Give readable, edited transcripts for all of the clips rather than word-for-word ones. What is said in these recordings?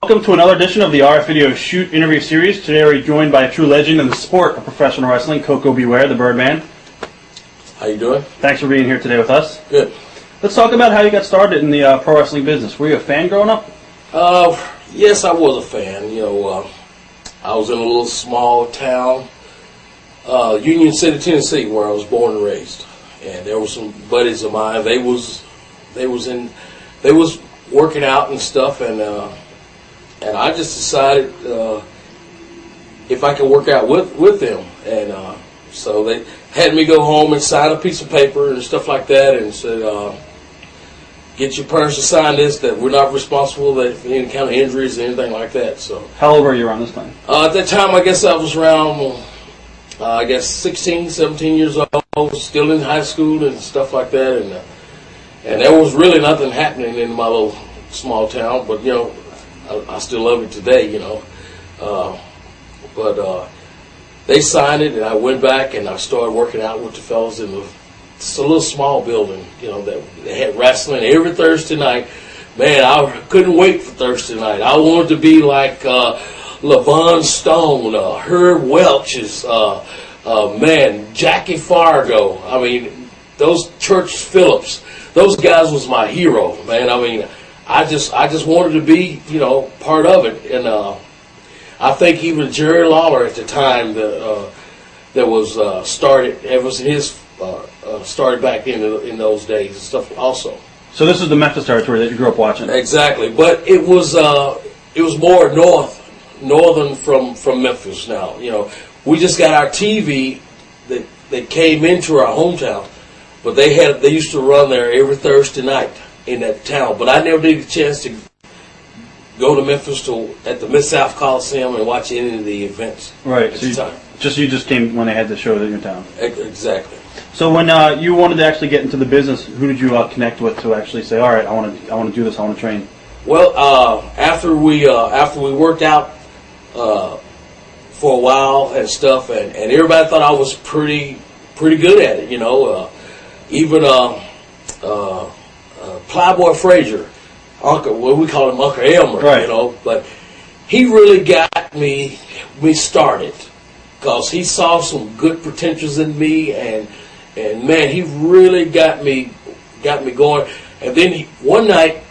Welcome to another edition of the RF Video Shoot interview series. Today we're joined by a true legend in the sport of professional wrestling, Koko B, Ware, the Birdman. How you doing? Thanks for being here today with us. Good. Let's talk about how you got started in the pro wrestling business. Were you a fan growing up? Yes, I was a fan. I was in a little small town, Union City, Tennessee, where I was born and raised. And there were some buddies of mine. They was working out and stuff, and I just decided if I could work out with them, and so they had me go home and sign a piece of paper and stuff like that, and said, get your parents to sign this, that we're not responsible for any kind of injuries or anything like that. So how old were you around this time? At that time, I guess I was around 16, 17 years old, still in high school and stuff like that, and there was really nothing happening in my little small town, but I still love it today, but they signed it, and I went back and I started working out with the fellas in it's a little small building, that they had wrestling every Thursday night. Man, I couldn't wait for Thursday night. I wanted to be like LeVon Stone, Herb Welch's, Jackie Fargo. I mean, those Church Phillips, those guys was my hero, man. I mean, I just wanted to be, part of it, and I think even Jerry Lawler at the time that was started. It was his started back in those days and stuff also. So this is the Memphis territory that you grew up watching. Exactly, but it was more northern from Memphis. Now, we just got our TV that came into our hometown, but they used to run there every Thursday night in that town. But I never did get a chance to go to Memphis at the Mid-South Coliseum and watch any of the events. Right. At the time. You just came when they had the show in your town. Exactly. So when you wanted to actually get into the business, who did you connect with to actually say, all right, I want to do this, I want to train? Well, after we worked out for a while and stuff, and everybody thought I was pretty good at it, even Plyboy Frazier, Uncle, what we call him, Uncle Elmer, right. But he really got me started, because he saw some good potentials in me, and man, he really got me going. And then one night,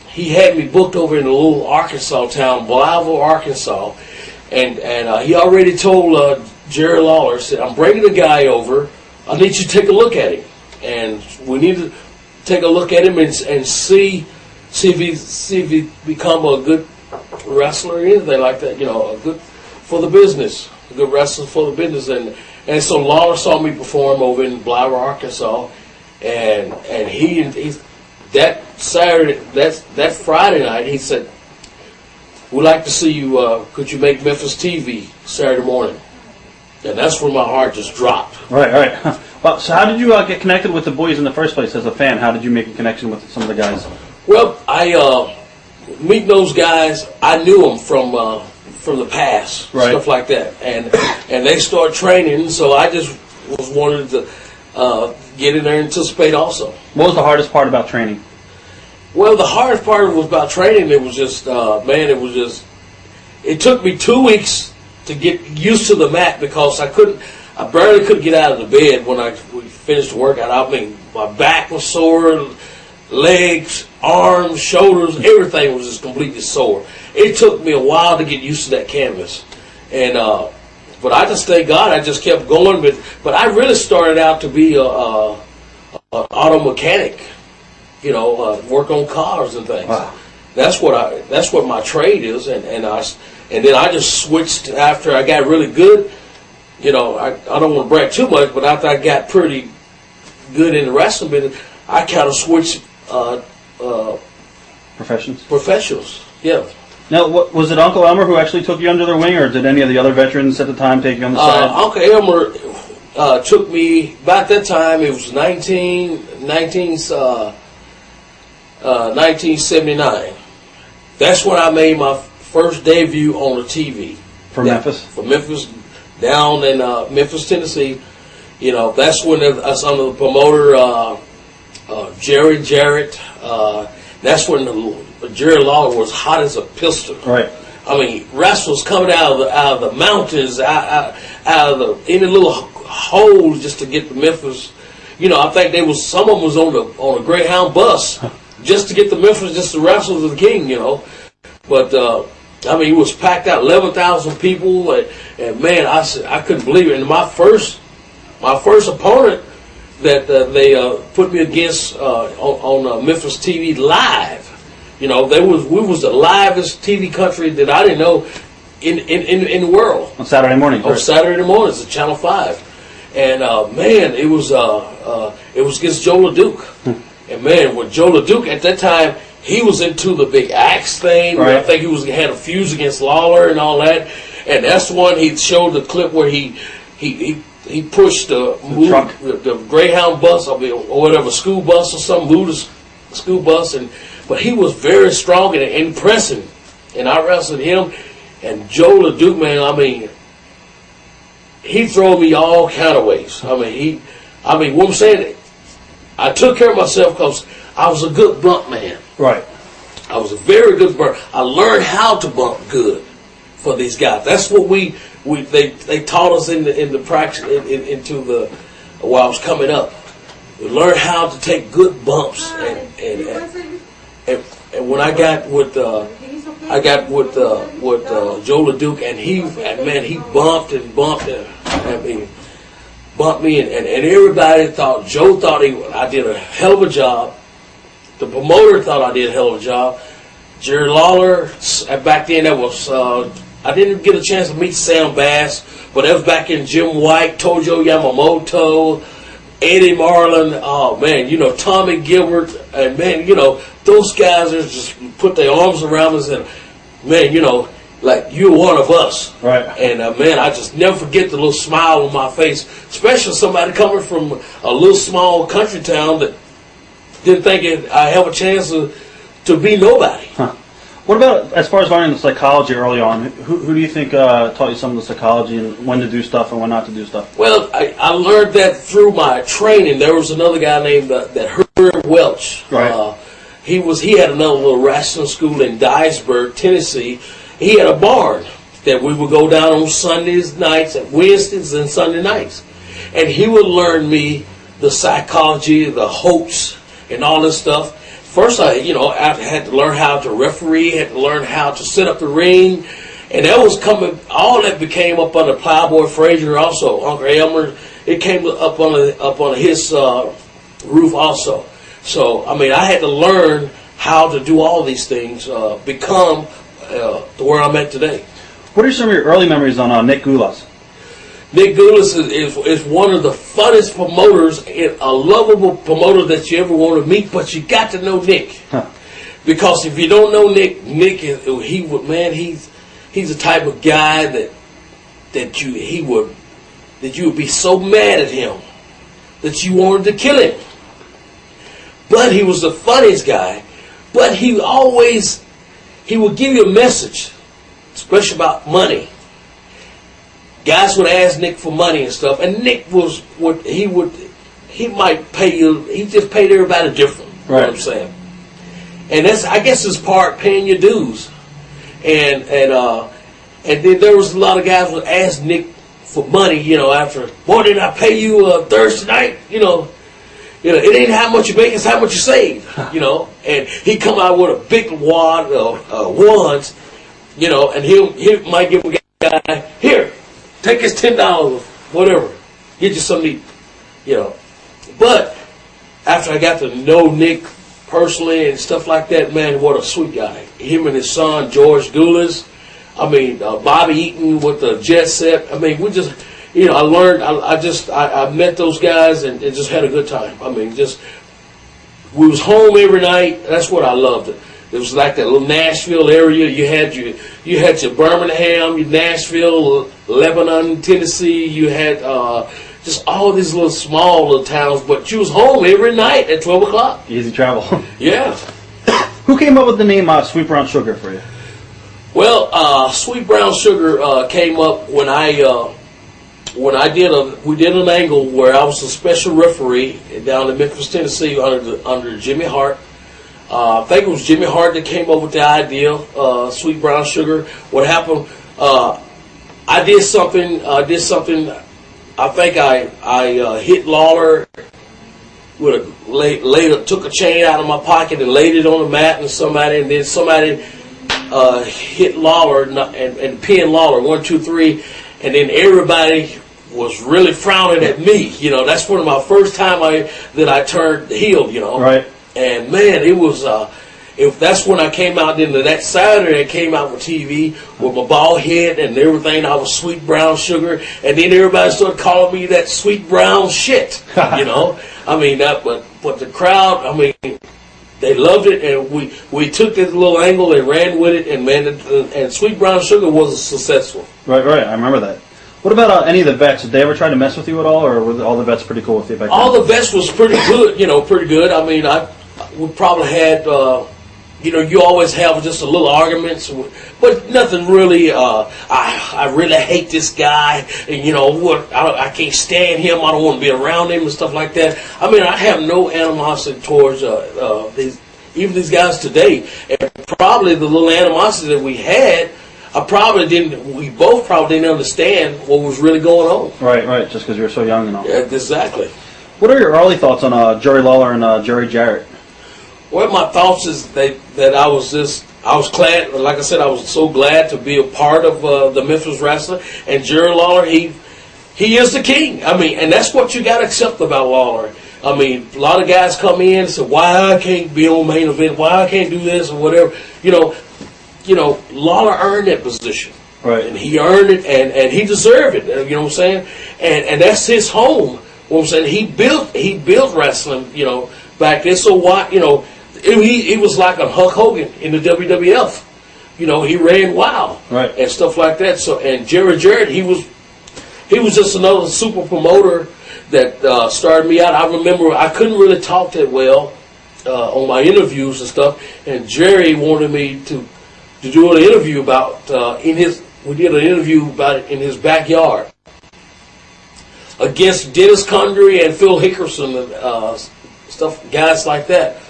he had me booked over in a little Arkansas town, Blytheville, Arkansas, and he already told Jerry Lawler, said, I'm bringing a guy over, I need you to take a look at him, and we need to take a look at him and see if he become a good wrestler or anything like that, a good for the business, a good wrestler for the business. And so Lawler saw me perform over in Blytheville, Arkansas, and he that Friday night, he said, we'd like to see you, could you make Memphis TV Saturday morning? And that's when my heart just dropped. Right. Well, so how did you get connected with the boys in the first place as a fan? How did you make a connection with some of the guys? Well, I meeting those guys, I knew them from the past, right. Stuff like that, and they started training, so I just wanted to get in there and participate also. What was the hardest part about training? Well, the hardest part was about training. It was just, it took me 2 weeks to get used to the mat, because I barely could get out of the bed when we finished the workout. I mean, my back was sore, legs, arms, shoulders, everything was just completely sore. It took me a while to get used to that canvas, and but I just thank God I just kept going. But I really started out to be a auto mechanic, work on cars and things. Wow. That's what my trade is, and then I just switched after I got really good. I don't want to brag too much, but after I got pretty good in the wrestling business, I kind of switched professionals. Yeah. Now, was it Uncle Elmer who actually took you under their wing, or did any of the other veterans at the time take you on the side? Uncle Elmer took me, about that time, it was 1979. That's when I made my first debut on the TV. For Memphis? For Memphis, down in Memphis, Tennessee. That's when us under the promoter, Jerry Jarrett, that's when Jerry Lawler was hot as a pistol. Right. I mean, wrestlers coming out of the mountains, out of any little holes just to get to Memphis. You know, I think some of them was on a Greyhound bus just to get to Memphis, just to wrestle with the King. You know, but I mean, it was packed out, 11,000 people, and man, I couldn't believe it. And my first opponent that they put me against on Memphis TV Live. You know, we was the livest TV country that I didn't know in the world. On Saturday mornings. On Saturday mornings at Channel 5. And man, it was against Joe LeDuc. And man, with Joe LeDuc at that time, he was into the big axe thing. Right. I think he had a fuse against Lawler and all that. And that's the one he showed the clip where he pushed the Greyhound bus or whatever, school bus or something, moved the school bus, but he was very strong and impressive. And I wrestled him, and Joe LeDuc, man, I mean, he threw me all kind of ways. I mean, what I'm saying, I took care of myself because I was a good bump man. Right. I was a very good bump. I learned how to bump good for these guys. That's what they taught us in the practice while I was coming up. We learned how to take good bumps, and when I got with Joe LeDuc, and he bumped and bumped, bumped me, and everybody thought Joe thought I did a hell of a job. The promoter thought I did a hell of a job. Jerry Lawler, back then that was I didn't get a chance to meet Sam Bass, but that was back in Jim White, Tojo Yamamoto, Eddie Marlin, oh man, you know, Tommy Gilbert, and man, you know, those guys are just put their arms around us and man, you know, like you're one of us. Right. And man, I just never forget the little smile on my face, especially somebody coming from a little small country town that didn't think I have a chance to be nobody. Huh. What about as far as learning the psychology early on? Who do you think taught you some of the psychology and when to do stuff and when not to do stuff? Well, I learned that through my training. There was another guy named that Herb Welch. Right. He had another little wrestling school in Dyersburg, Tennessee. He had a barn that we would go down on Sundays nights, and Wednesdays and Sunday nights, and he would learn me the psychology, the hopes, and all this stuff. First, I had to learn how to referee, had to learn how to set up the ring, and that was coming. All that became up under Plowboy Frazier, also Uncle Elmer. It came up on his roof also. So I mean, I had to learn how to do all these things, become where I'm at today. What are some of your early memories on Nick Gulas? Nick Gulas is one of the funnest promoters, a lovable promoter that you ever want to meet, but you got to know Nick. Huh. Because if you don't know Nick, he's the type of guy that you would be so mad at him that you wanted to kill him. But he was the funniest guy, but he would give you a message, especially about money. Guys would ask Nick for money and stuff, and Nick he might pay you. He just paid everybody different. Right. You know what I'm saying? And I guess it's part paying your dues. And then there was a lot of guys would ask Nick for money. You know, after, boy, did I pay you Thursday night? You know, it ain't how much you make, it's how much you save. You know, and he come out with a big wad of ones. You know, and he might give a guy, here, take his $10, whatever, get you something to eat, you know. But after I got to know Nick personally and stuff like that, man, what a sweet guy. Him and his son, George Gulas, I mean, Bobby Eaton with the Jet Set. I mean, we just, you know, I learned, I met those guys and just had a good time. I mean, we was home every night. That's what I loved. It was like that little Nashville area. You had your Birmingham, your Nashville, Lebanon, Tennessee. You had just all these little small little towns, but you was home every night at 12 o'clock. Easy travel. Yeah. Who came up with the name Sweet Brown Sugar for you? Well, Sweet Brown Sugar came up when we did an angle where I was a special referee down in Memphis, Tennessee under Jimmy Hart. I think it was Jimmy Hart that came up with the idea, Sweet Brown Sugar. What happened? I did something. I think I hit Lawler with took a chain out of my pocket and laid it on the mat, and then somebody hit Lawler and pinned Lawler 1, 2, 3, and then everybody was really frowning at me. That's one of my first time that I turned heel. Right. And man, it was. That's when I came out. Then that Saturday, I came out with TV with my bald head and everything. I was Sweet Brown Sugar, and then everybody started calling me that Sweet Brown shit. I mean that, but the crowd. I mean, they loved it, and we took this little angle and ran with it, and man, and Sweet Brown Sugar was successful. Right. I remember that. What about any of the vets? Did they ever try to mess with you at all, or were all the vets pretty cool with you back then? All the vets was pretty good. Pretty good. I mean, we probably had. You always have just a little arguments, but nothing really. I really hate this guy, and what? I can't stand him. I don't want to be around him and stuff like that. I mean, I have no animosity towards these guys today, and probably the little animosity that we had. We both probably didn't understand what was really going on. Right. Just because you were so young and all. Yeah, exactly. What are your early thoughts on Jerry Lawler and Jerry Jarrett? Well, my thoughts is that I was glad, like I said, I was so glad to be a part of the Memphis Wrestler. And Jerry Lawler, he is the king. I mean, and that's what you got to accept about Lawler. I mean, a lot of guys come in and say, why I can't be on main event, why I can't do this or whatever. Lawler earned that position. Right. And he earned it, and he deserved it. You know what I'm saying? And that's his home. What I'm saying, he built wrestling, back then. So why, he was like a Hulk Hogan in the WWF. He ran wild, right, and stuff like that. So, and Jerry Jarrett, he was just another super promoter that started me out. I remember I couldn't really talk that well on my interviews and stuff, and Jerry wanted me to do an interview about we did an interview about it in his backyard against Dennis Condrey and Phil Hickerson and stuff, guys like that.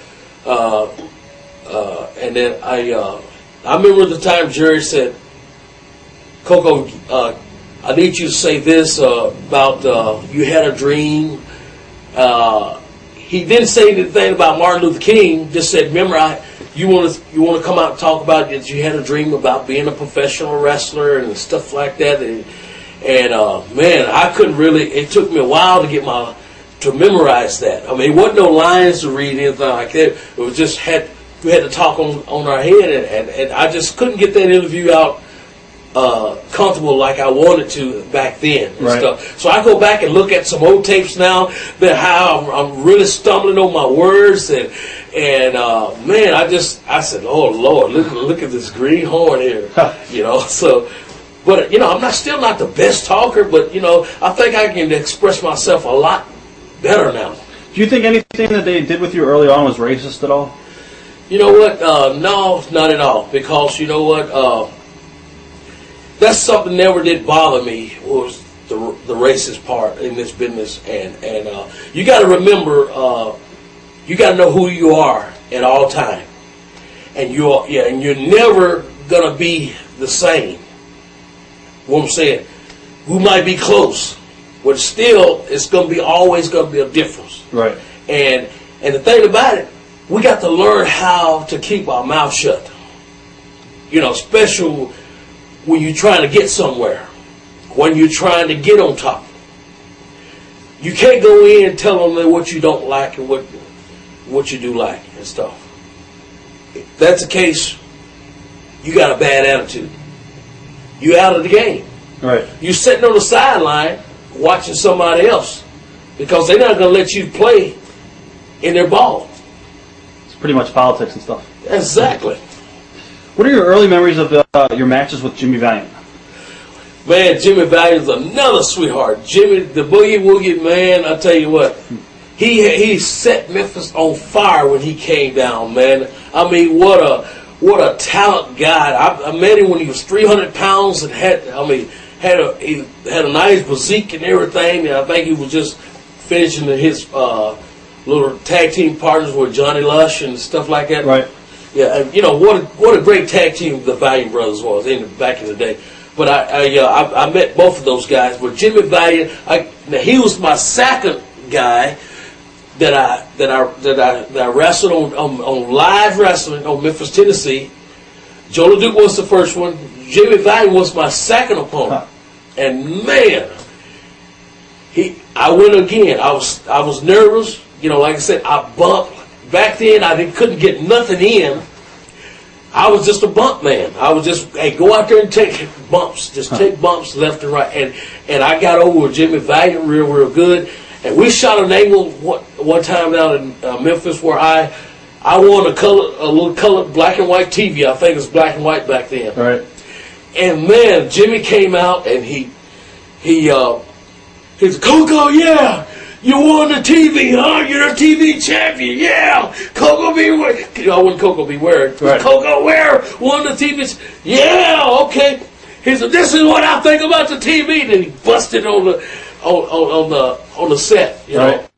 And then I remember the time Jerry said, Koko, I need you to say this about you had a dream. He didn't say anything about Martin Luther King. Just said, remember, you want to come out and talk about that you had a dream about being a professional wrestler and stuff like that. And man, I couldn't really. It took me a while to memorize that. I mean, it wasn't no lines to read, anything like that. It was just we had to talk on our head, and I just couldn't get that interview out comfortable like I wanted to back then and right, stuff. So I go back and look at some old tapes now that how I'm really stumbling on my words and man, I said, oh Lord, look at this greenhorn here, So, but I'm still not the best talker, but I think I can express myself a lot better now. Do you think anything that they did with you early on was racist at all? You know what? No, not at all. Because you know what? That's something never did bother me, was the racist part in this business. And you got to remember, you got to know who you are at all time. And you're never gonna be the same. What I'm saying, we might be close, but still, it's always gonna be a difference. Right. And the thing about it, we got to learn how to keep our mouth shut. Especially when you're trying to get somewhere, when you're trying to get on top. You can't go in and tell them what you don't like and what you do like and stuff. If that's the case, you got a bad attitude. You out of the game. Right. You're sitting on the sideline watching somebody else because they're not going to let you play in their ball. It's pretty much politics and stuff. Exactly. What are your early memories of your matches with Jimmy Valiant? Man, Jimmy Valiant's another sweetheart. Jimmy, the Boogie Woogie, man, I tell you what, he set Memphis on fire when he came down, man. I mean, what a talent guy. I met him when he was 300 pounds and had a nice physique and everything. And I think he was just finishing his little tag team partners with Johnny Lush and stuff like that. Right. Yeah, and what a great tag team the Valiant Brothers was back in the day. But I met both of those guys. But Jimmy Valiant, now he was my second guy that I wrestled on live wrestling on Memphis, Tennessee. Joe LeDuc was the first one. Jimmy Valiant was my second opponent, and man, I went again. I was nervous. Like I said, I bumped. Back then, I couldn't get nothing in. I was just a bump man. I was just, hey, go out there and take bumps. Just take bumps left and right. And I got over with Jimmy Valiant real good. And we shot an angle one time down in Memphis where I won a little color black and white TV. I think it was black and white back then. Right. And man, Jimmy came out and he said, Koko, yeah. You won the TV, huh? You're the TV champion, yeah. Koko B. Ware. I wasn't Koko B. Ware. Right. Koko Ware won the TV. Yeah, okay. He said, "This is what I think about the TV." Then he busted on the set, you know. Right.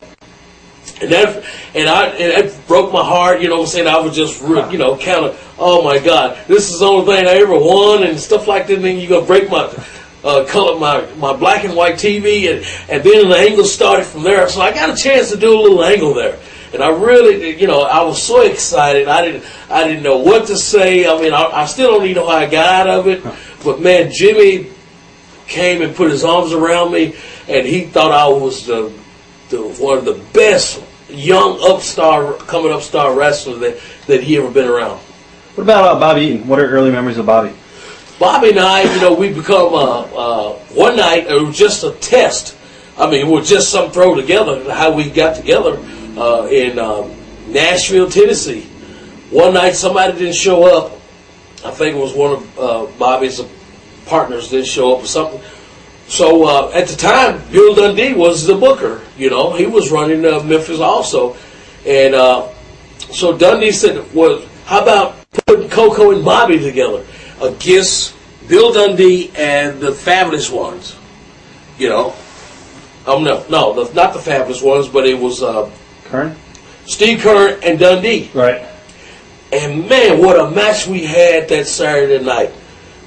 And that broke my heart. You know what I'm saying? I was just, kind of, oh my God, this is the only thing I ever won and stuff like that. And then you're gonna break my color, my black and white TV, and then the angle started from there. So I got a chance to do a little angle there, and I really, I was so excited. I didn't know what to say. I mean, I still don't even know how I got out of it. But man, Jimmy came and put his arms around me, and he thought I was the one of the best young coming up star wrestlers that he ever been around. What about Bobby Eaton? What are early memories of Bobby? Bobby and I, we become, one night, it was just a test. I mean, it was just some throw together, how we got together in Nashville, Tennessee. One night, somebody didn't show up. I think it was one of Bobby's partners didn't show up or something. So at the time, Bill Dundee was the booker. He was running Memphis also. And so Dundee said, well, how about putting Koko and Bobby together against Bill Dundee and the Fabulous Ones? No, not the Fabulous Ones, but it was Kern? Steve Kern and Dundee. Right. And man, what a match we had that Saturday night.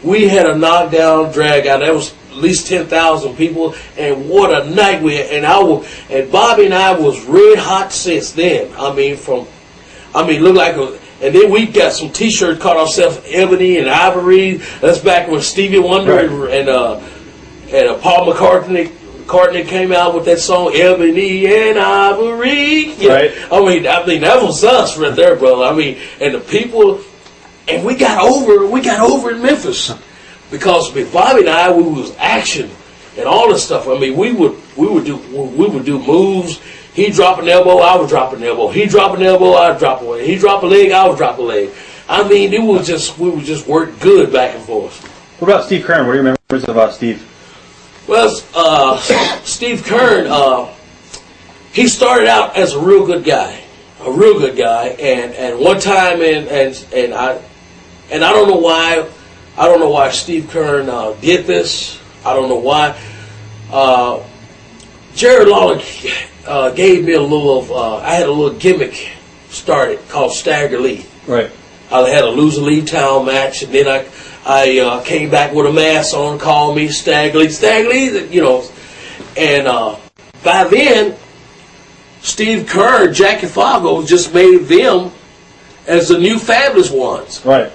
We had a knockdown, drag out. That was at least 10,000 people, and what a night we had. And Bobby and I was red hot since then. Looked like and then we got some T-shirts called ourselves Ebony and Ivory. That's back when Stevie Wonder and Paul McCartney came out with that song Ebony and Ivory. Right. That was us right there, brother. And the people, and we got over in Memphis because with Bobby and I, we was action and all this stuff. We would do moves. He'd drop an elbow, I would drop an elbow. He'd drop an elbow, I'd drop a leg. He'd drop a leg, I would drop a leg. We would just work good back and forth. What about Steve Kern? What are your memories about Steve? Well, Steve Kern, he started out as a real good guy, and one time, and I don't know why Steve Kern did this. I don't know why. Jerry Lawler gave me I had a little gimmick started called Stagger Lee. Right. I had a loser leave town match, and then I came back with a mask on, called me Stagger Lee, and by then, Steve Kerr, Jackie Fargo just made them as the new Fabulous Ones. Right.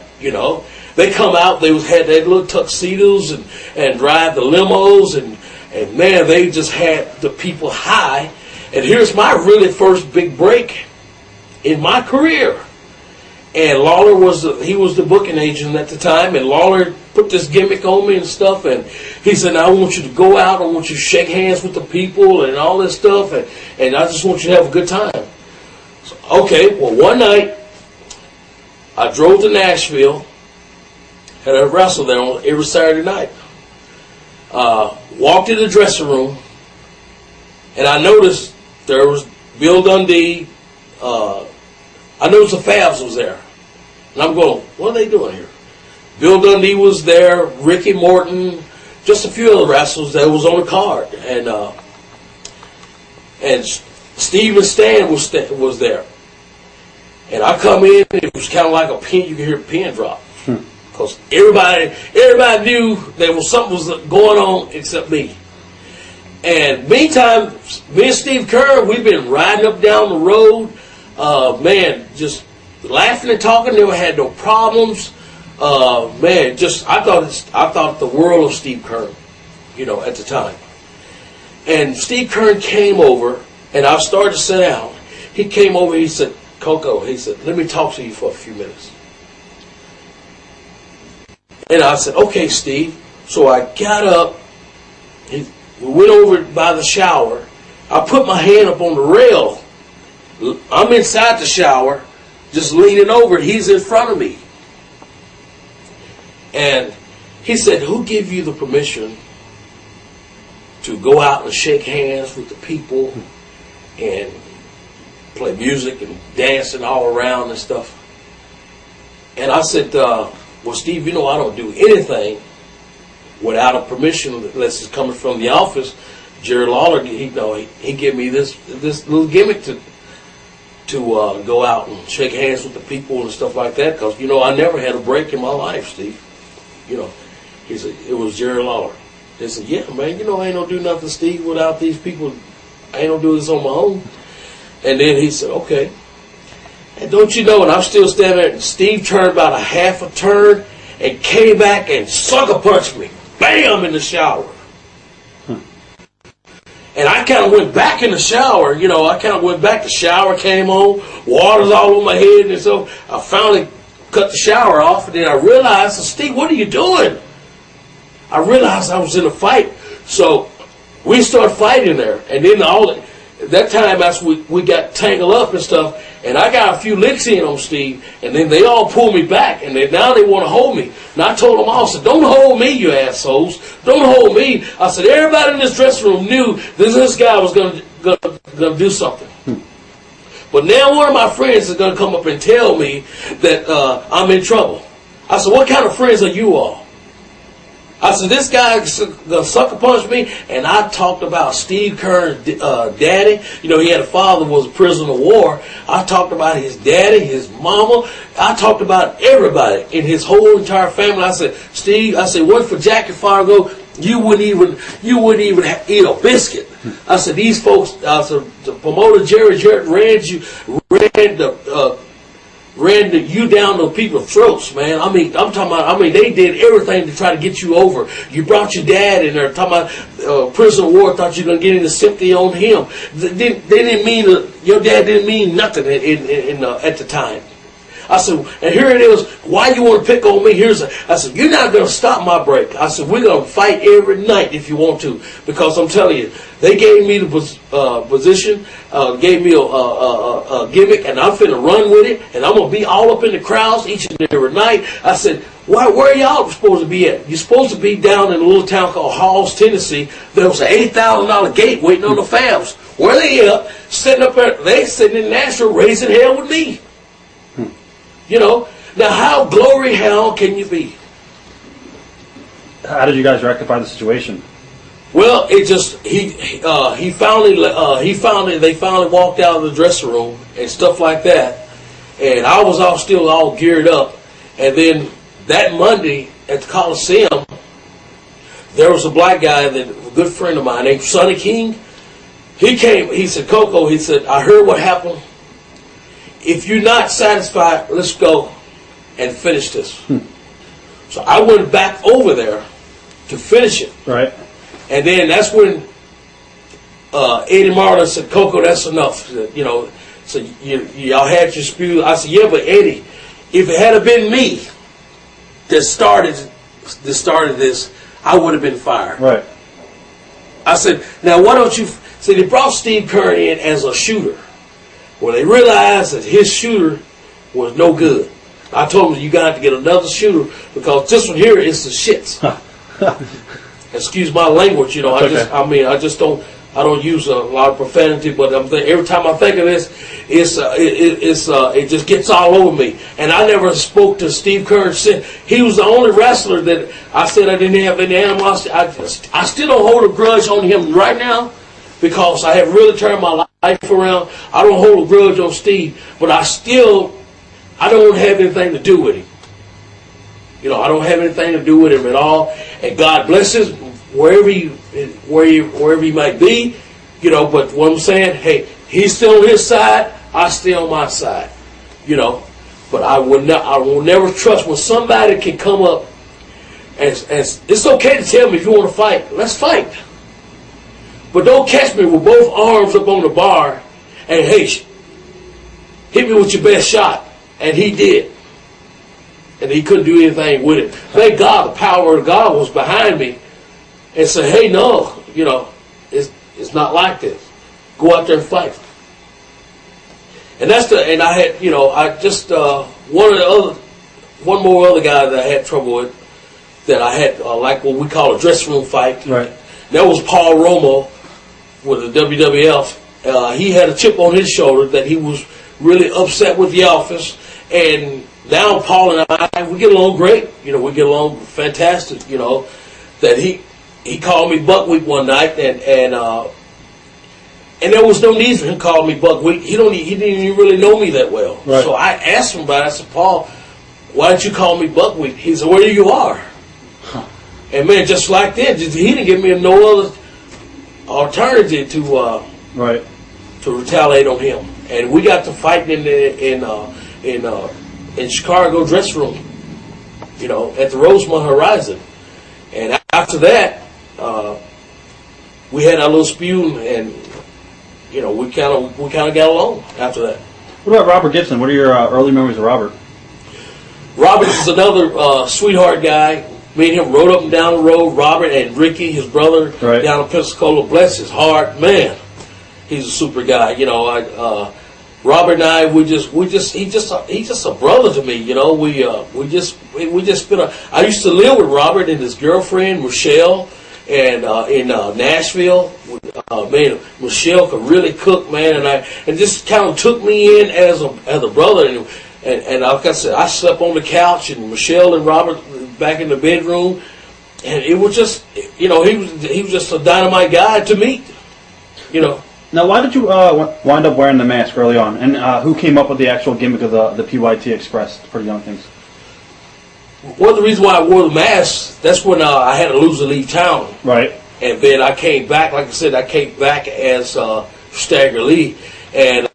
They come out, had their little tuxedos and drive the limos, and man, they just had the people high. And here's my really first big break in my career. And Lawler was the booking agent at the time, and Lawler put this gimmick on me and stuff, and he said, I want you to go out, I want you to shake hands with the people and all this stuff, and I just want you to have a good time. So, okay, well, one night, I drove to Nashville, had a wrestle there on every Saturday night. Walked in the dressing room, and I noticed there was Bill Dundee. I noticed the Fabs was there. And I'm going, what are they doing here? Bill Dundee was there, Ricky Morton, just a few other wrestlers that was on the card. And Steve and Stan was there. And I come in, and it was kind of like a pin. You could hear a pin drop. Because everybody knew there was something was going on except me. And meantime, me and Steve Kerr, we've been riding up down the road, man, just laughing and talking. Never had no problems. Man, just I thought the world of Steve Kerr, you know, at the time. And Steve Kerr came over, and I started to sit down. He came over. He said, "Koko," he said, "let me talk to you for a few minutes." And I said, "Okay, Steve." So I got up. We went over by the shower. I put my hand up on the rail. I'm inside the shower, just leaning over. He's in front of me. And he said, "Who gave you the permission to go out and shake hands with the people and play music and dancing all around and stuff?" And I said, "Well, Steve, you know I don't do anything without a permission unless it's coming from the office." Jerry Lawler, he gave me this little gimmick to go out and shake hands with the people and stuff like that, because, you know, I never had a break in my life, Steve. You know, he said, it was Jerry Lawler. He said, "Yeah, man, you know, I ain't gonna do nothing, Steve, without these people. I ain't gonna do this on my own." And then he said, "Okay." And don't you know, and I'm still standing there, and Steve turned about a half a turn and came back and sucker punched me. Bam, in the shower. And I kind of went back in the shower, you know, the shower came on, water's all over my head, and so I finally cut the shower off, and then I realized, "Steve, what are you doing?" I realized I was in a fight. So we started fighting there, and then that time after we got tangled up and stuff, and I got a few licks in on Steve, and then they all pulled me back, and now they want to hold me. And I told them all, I said, "Don't hold me, you assholes. Don't hold me." I said, "Everybody in this dressing room knew this guy was going to do something." But now one of my friends is going to come up and tell me that I'm in trouble. I said, "What kind of friends are you all?" I said, "This guy sucker punched me," and I talked about Steve Kerr's daddy. You know, he had a father who was a prisoner of war. I talked about his daddy, his mama. I talked about everybody in his whole entire family. I said, "Steve," I said, "what for Jackie Fargo? You wouldn't even eat a biscuit." I said, "These folks," I said, "the promoter Jerry ran you down to people's throats, man. I mean, they did everything to try to get you over. You brought your dad in there, talking about prisoner of war, thought you were going to get into sympathy on him. They didn't mean, your dad didn't mean nothing at the time." I said, "And here it is. Why you want to pick on me?" I said, "You're not going to stop my break." I said, "We're going to fight every night if you want to, because I'm telling you, they gave me the position, gave me a gimmick, and I'm finna run with it, and I'm going to be all up in the crowds each and every night." I said, where are y'all supposed to be at? You're supposed to be down in a little town called Halls, Tennessee. There was an $80,000 gate waiting on the Fabs. Where they at? Sitting up there, they sitting in Nashville raising hell with me. You know, now how glory hell can you be? How did you guys rectify the situation? Well, it just they finally walked out of the dressing room and stuff like that, and I was still all geared up. And then that Monday at the Coliseum, there was a black guy, a good friend of mine named Sonny King. He came. He said, "Koko," he said, "I heard what happened. If you're not satisfied, let's go and finish this." So I went back over there to finish it. Right. And then that's when Eddie Martin said, "Koko, that's enough." You know, so y'all had your spew. I said, "Yeah, but Eddie, if it had been me that started this, I would have been fired." Right. I said, "Now why don't you?" See, they brought Steve Kerr in as a shooter. Well, they realized that his shooter was no good. I told him, "You got to get another shooter, because this one here is the shits." Excuse my language, you know. I don't use a lot of profanity, but every time I think of this, it just gets all over me. And I never spoke to Steve Kerr since. He was the only wrestler that I said I didn't have any animosity. I still don't hold a grudge on him right now, because I have really turned my life around. I don't hold a grudge on Steve, but I don't have anything to do with him. You know, I don't have anything to do with him at all. And God bless him wherever he might be. You know, but what I'm saying, hey, he's still on his side. I stay on my side. You know, but I will never trust when somebody can come up and it's okay to tell me if you want to fight. Let's fight. But don't catch me with both arms up on the bar and, hey, hit me with your best shot. And he did. And he couldn't do anything with it. Thank God the power of God was behind me and said, hey, no, you know, it's not like this. Go out there and fight. And I had, you know, I just, one more other guy that I had trouble with, that I had, like what we call a dressing room fight. Right. That was Paul Romo with the WWF. He had a chip on his shoulder that he was really upset with the office. And now Paul and I, we get along great. You know, we get along fantastic, you know. That he called me Buckwheat one night, and there was no need for him to call me Buckwheat. He didn't even really know me that well. Right. So I asked him about it. I said, Paul, why don't you call me Buckwheat? He said, where you are. Huh. And man, just like that, he didn't give me no other alternative to retaliate on him. And we got to fighting in Chicago dressing room, you know, at the Rosemont Horizon. And after that, we had our little spew, and you know, we kind of got along after that. What about Robert Gibson? What are your early memories of Robert? Robert is another sweetheart guy. Me and him rode up and down the road. Robert and Ricky, his brother, down in Pensacola. Bless his heart, man. He's a super guy. You know, Robert and I, he's just a brother to me. You know, we just spent I used to live with Robert and his girlfriend Michelle, and in Nashville. Man, Michelle could really cook, man, and just kind of took me in as a brother. And like I said, I slept on the couch, and Michelle and Robert back in the bedroom, and it was just, you know, he was just a dynamite guy to meet, you know. Now, why did you wind up wearing the mask early on? And who came up with the actual gimmick of the PYT Express for young things? One of the reasons why I wore the mask, that's when I had to lose and leave town. Right. And then I came back, like I said, as Stagger Lee. And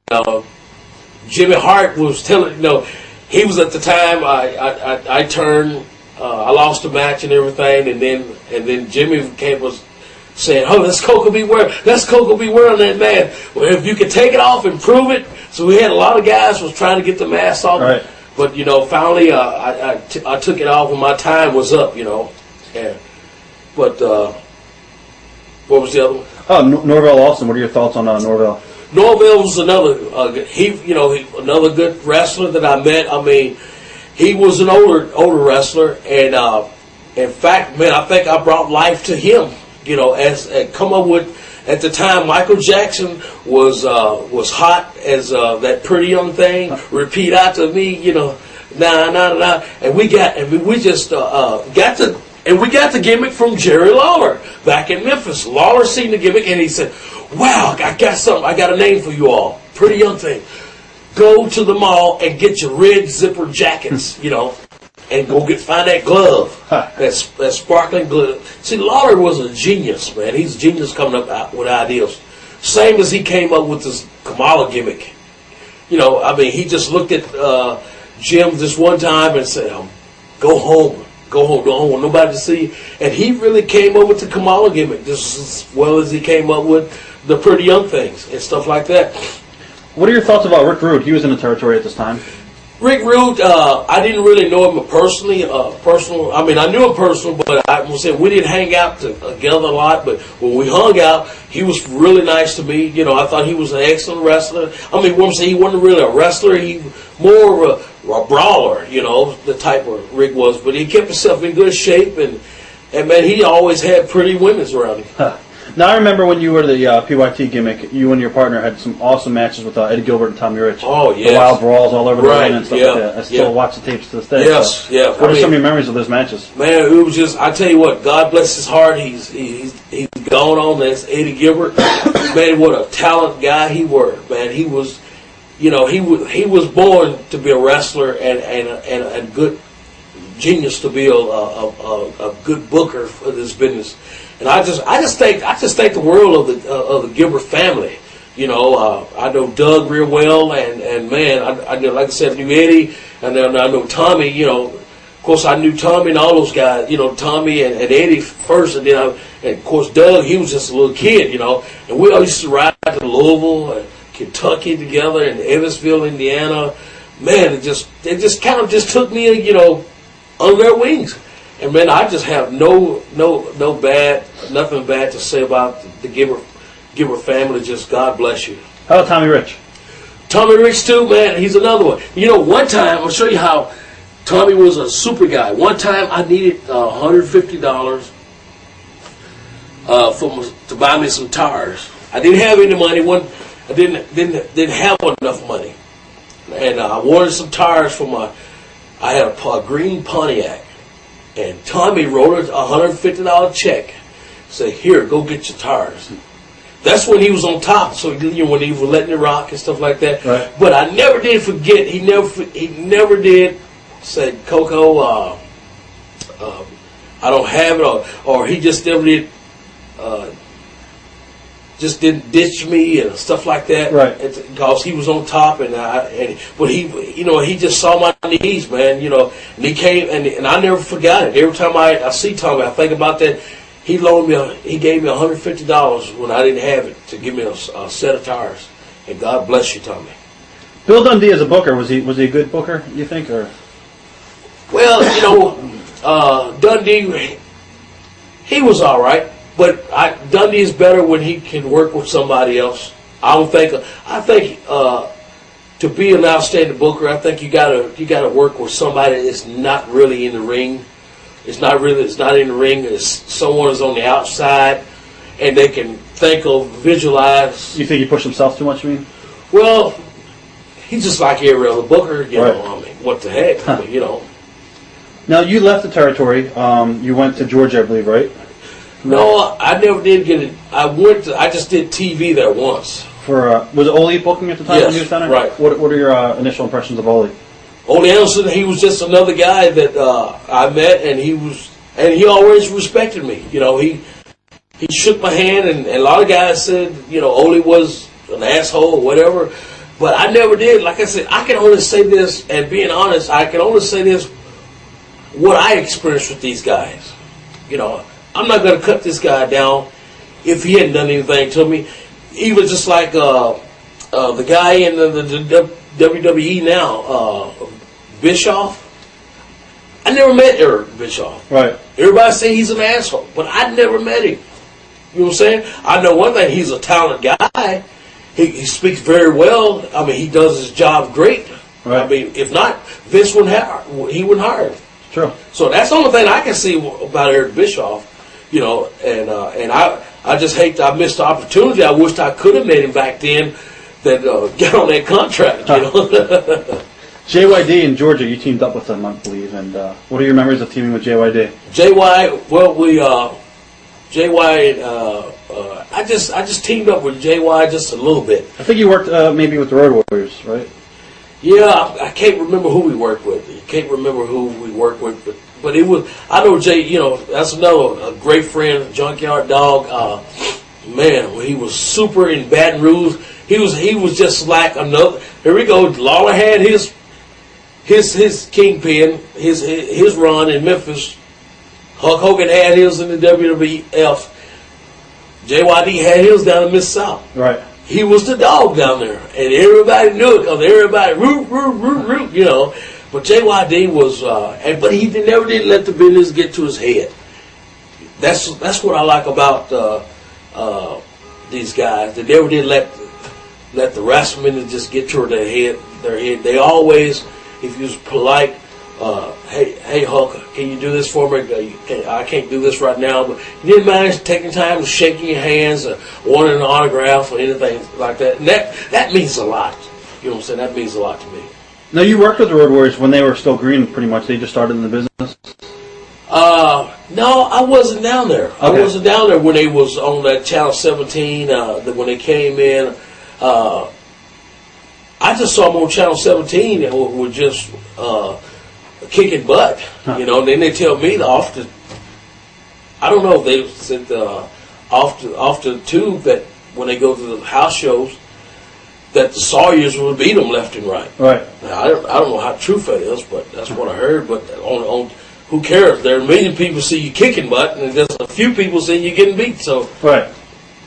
Jimmy Hart was telling, you know, he was at the time, I turned, I lost the match and everything. And then Jimmy was saying, oh, that's Koko B. Ware. That's Koko B. Ware on that mask. Well, if you could take it off and prove it. So we had a lot of guys was trying to get the mask off. Right. But, you know, finally I took it off when my time was up, you know. And, but what was the other one? Oh, Norvell Austin. What are your thoughts on Norvell? Norvell was another, another good wrestler that I met. I mean, he was an older wrestler. And, in fact, man, I think I brought life to him. You know, come up with, at the time, Michael Jackson was hot as that pretty young thing. Repeat out to me, you know, nah, and we got the gimmick from Jerry Lawler back in Memphis. Lawler seen the gimmick and he said, "Wow, I got something. I got a name for you all. Pretty young thing. Go to the mall and get your red zipper jackets, you know." And go find that glove, that sparkling glove. See, Lawler was a genius, man. He's a genius coming up with ideas. Same as he came up with this Kamala gimmick. You know, I mean, he just looked at Jim this one time and said, go home, don't want nobody to see. And he really came up with the Kamala gimmick just as well as he came up with the Pretty Young Things and stuff like that. What are your thoughts about Rick Rude? He was in the territory at this time. Rick Rude, I didn't really know him personally. I mean, I knew him personally, but I will say we didn't hang out together a lot. But when we hung out, he was really nice to me. You know, I thought he was an excellent wrestler. I mean, what I'm saying, he wasn't really a wrestler. He more of a brawler, you know, the type of Rick was. But he kept himself in good shape, and man, he always had pretty women around him. Now, I remember when you were the PYT gimmick, you and your partner had some awesome matches with Eddie Gilbert and Tommy Rich. Oh, yes. The wild brawls all over the ring and stuff yeah, like that. I still watch the tapes to this day. Yes, so. yeah. What are some of your memories of those matches? Man, it was just, I tell you what, God bless his heart. He's gone on. That's Eddie Gilbert. Man, what a talent guy he were. Man, he was, he was born to be a wrestler and a good genius to be a good booker for this business. And I just think the world of the Gilbert family. I know Doug real well, and man, I know, like I said, I knew Eddie, and then I know Tommy. Of course, I knew Tommy and all those guys. Tommy and Eddie first, and then and of course Doug. He was just a little kid, and we all used to ride to Louisville and Kentucky together, and Evansville, Indiana. Man, it just kind of just took me, under their wings. And man, I just have nothing bad to say about the Gilbert family. Just God bless you. How about Tommy Rich? Tommy Rich too, man. He's another one. One time I'll show you how Tommy was a super guy. One time I needed $150 to buy me some tires. I didn't have any money. I didn't have enough money, and I wanted some tires for I had a green Pontiac, and Tommy wrote a $150 check. Said, "Here, go get your tires." That's when he was on top. So when he was letting it rock and stuff like that. Right. But I never did forget. He never did say, "Koko, I don't have it," or he just never did. Just didn't ditch me and stuff like that, right? Because he was on top, but he just saw my needs, man, and he came, and I never forgot it. Every time I see Tommy, I think about that. He gave me $150 when I didn't have it to give me a set of tires, and God bless you, Tommy. Bill Dundee as a booker, was he a good booker, you think, or? Well, Dundee, he was all right. But Dundee is better when he can work with somebody else. I think to be an outstanding booker, I think you gotta work with somebody that's not really in the ring. It's not in the ring. It's someone who's on the outside, and they can visualize. You think he pushed himself too much? You mean? Well, he's just like every other booker. Right. I mean, what the heck? Now you left the territory. You went to Georgia, I believe, right? No, I never did get it. I just did TV there once. Was Ole booking at the time? Yes, when you was down there? right. What are your initial impressions of Ole? Ole Anderson, he was just another guy that I met, and he always respected me. He shook my hand, and a lot of guys said, Ole was an asshole or whatever, but I never did. Like I said, I can only say this, and being honest, I can only say this, what I experienced with these guys. I'm not going to cut this guy down if he hadn't done anything to me. Even just like the guy in the WWE now, Bischoff. I never met Eric Bischoff. Right. Everybody say he's an asshole, but I never met him. You know what I'm saying? I know one thing, he's a talented guy. He speaks very well. I mean, he does his job great. Right. I mean, if not, Vince he wouldn't hire him. True. So that's the only thing I can see about Eric Bischoff. And I just hate that I missed the opportunity. I wished I could have made him back then that get on that contract, JYD in Georgia, you teamed up with them, I believe. And what are your memories of teaming with JYD? I just teamed up with JY just a little bit. I think you worked maybe with the Road Warriors, right? Yeah, I can't remember who we worked with. But it was, I know Jay, that's a great friend, Junkyard Dog. Man, he was super in Baton Rouge. He was just like another. Here we go. Lawler had his kingpin, his run in Memphis. Hulk Hogan had his in the WWF. JYD had his down in Mid-South. Right. He was the dog down there, and everybody knew it because everybody root. But JYD was, but he never did let the business get to his head. That's what I like about these guys. They never did let the wrestling just get to their head. They always, if you was polite, hey Hulk, can you do this for me? I can't do this right now, but you didn't mind taking time to shaking your hands, or wanting an autograph or anything like that. And that means a lot. You know what I'm saying? That means a lot to me. Now, you worked with the Road Warriors when they were still green, pretty much. They just started in the business. No, I wasn't down there. I Okay. wasn't down there when they was on that Channel 17. When they came in, I just saw them on Channel 17 and were just kicking butt. You know. And then they tell me I don't know. They said off the tube that when they go to the house shows, that the Sawyers would beat them left and right. Right. Now, I don't know how true that is, but that's what I heard. But on who cares? There are a million people see you kicking butt, and there's a few people see you getting beat. So, Right.